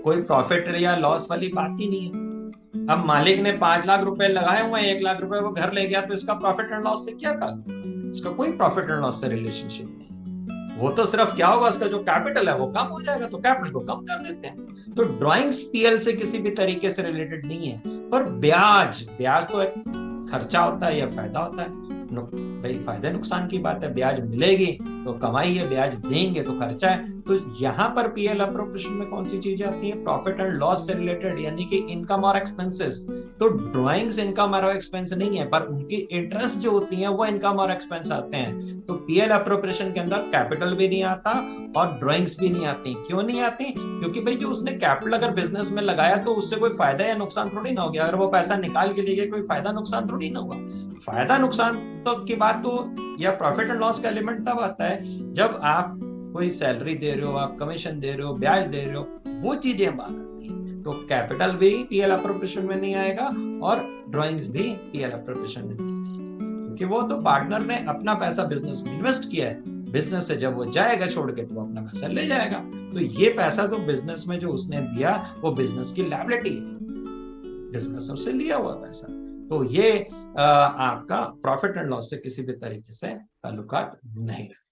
कोई प्रॉफिट या लॉस वाली बात ही नहीं है। अब मालिक ने 5 लाख रुपए लगाए हुए हैं, 1 लाख रुपए वो घर ले गया, तो इसका प्रॉफिट एंड लॉस से क्या ताल्लुक है? इसका कोई प्रॉफिट एंड लॉस से रिलेशनशिप नहीं। वो तो सिर्फ क्या होगा, उसका जो कैपिटल है वो कम हो जाएगा, तो कैपिटल को कम कर देते हैं। तो ड्राइंग्स पीएल से किसी भी तरीके से रिलेटेड नहीं है। पर ब्याज तो एक खर्चा होता है या फायदा होता है। भाई फायदे नुकसान की बात है, ब्याज मिलेगी तो कमाई है, ब्याज देंगे तो खर्चा है। तो यहाँ पर पीएल एप्रोप्रिएशन में कौन सी चीजें आती हैं? प्रॉफिट एंड लॉस से रिलेटेड, यानी कि इनकम और एक्सपेंसेस। तो ड्राइंग्स इनकम और एक्सपेंस नहीं है, पर उनकी इंटरेस्ट जो होती है वो इनकम और एक्सपेंस आते हैं। तो पीएल एप्रोप्रिएशन के अंदर कैपिटल भी नहीं आता और ड्राइंग्स भी नहीं आती। क्यों नहीं आती? क्योंकि भाई जो उसने कैपिटल अगर बिजनेस में लगाया तो उससे कोई फायदा या नुकसान थोड़ी ना हो गया। अगर वो पैसा निकाल के ले गए, कोई फायदा नुकसान थोड़ी ना हुआ। फायदा नुकसान तो की बात तो या प्रॉफिट एंड लॉस का एलिमेंट तब आता है जब आप कोई सैलरी दे रहे हो, आप कमीशन दे रहे हो, ब्याज दे रहे हो, वो चीजें बात आती है। तो कैपिटल भी पीएल एप्रोप्रिएशन में नहीं आएगा और ड्राइंग्स भी पीएल एप्रोप्रिएशन में नहीं आएगा, क्योंकि वो तो पार्टनर ने अपना पैसा बिजनेस में इन्वेस्ट किया है। बिजनेस से जब वो जाएगा छोड़ के तो वो अपना पैसा ले जाएगा। तो ये पैसा तो बिजनेस में जो उसने दिया वो बिजनेस की लायबिलिटी है, बिजनेस से उससे लिया हुआ पैसा। तो ये आपका प्रॉफिट एंड लॉस से किसी भी तरीके से ताल्लुकात नहीं रखता।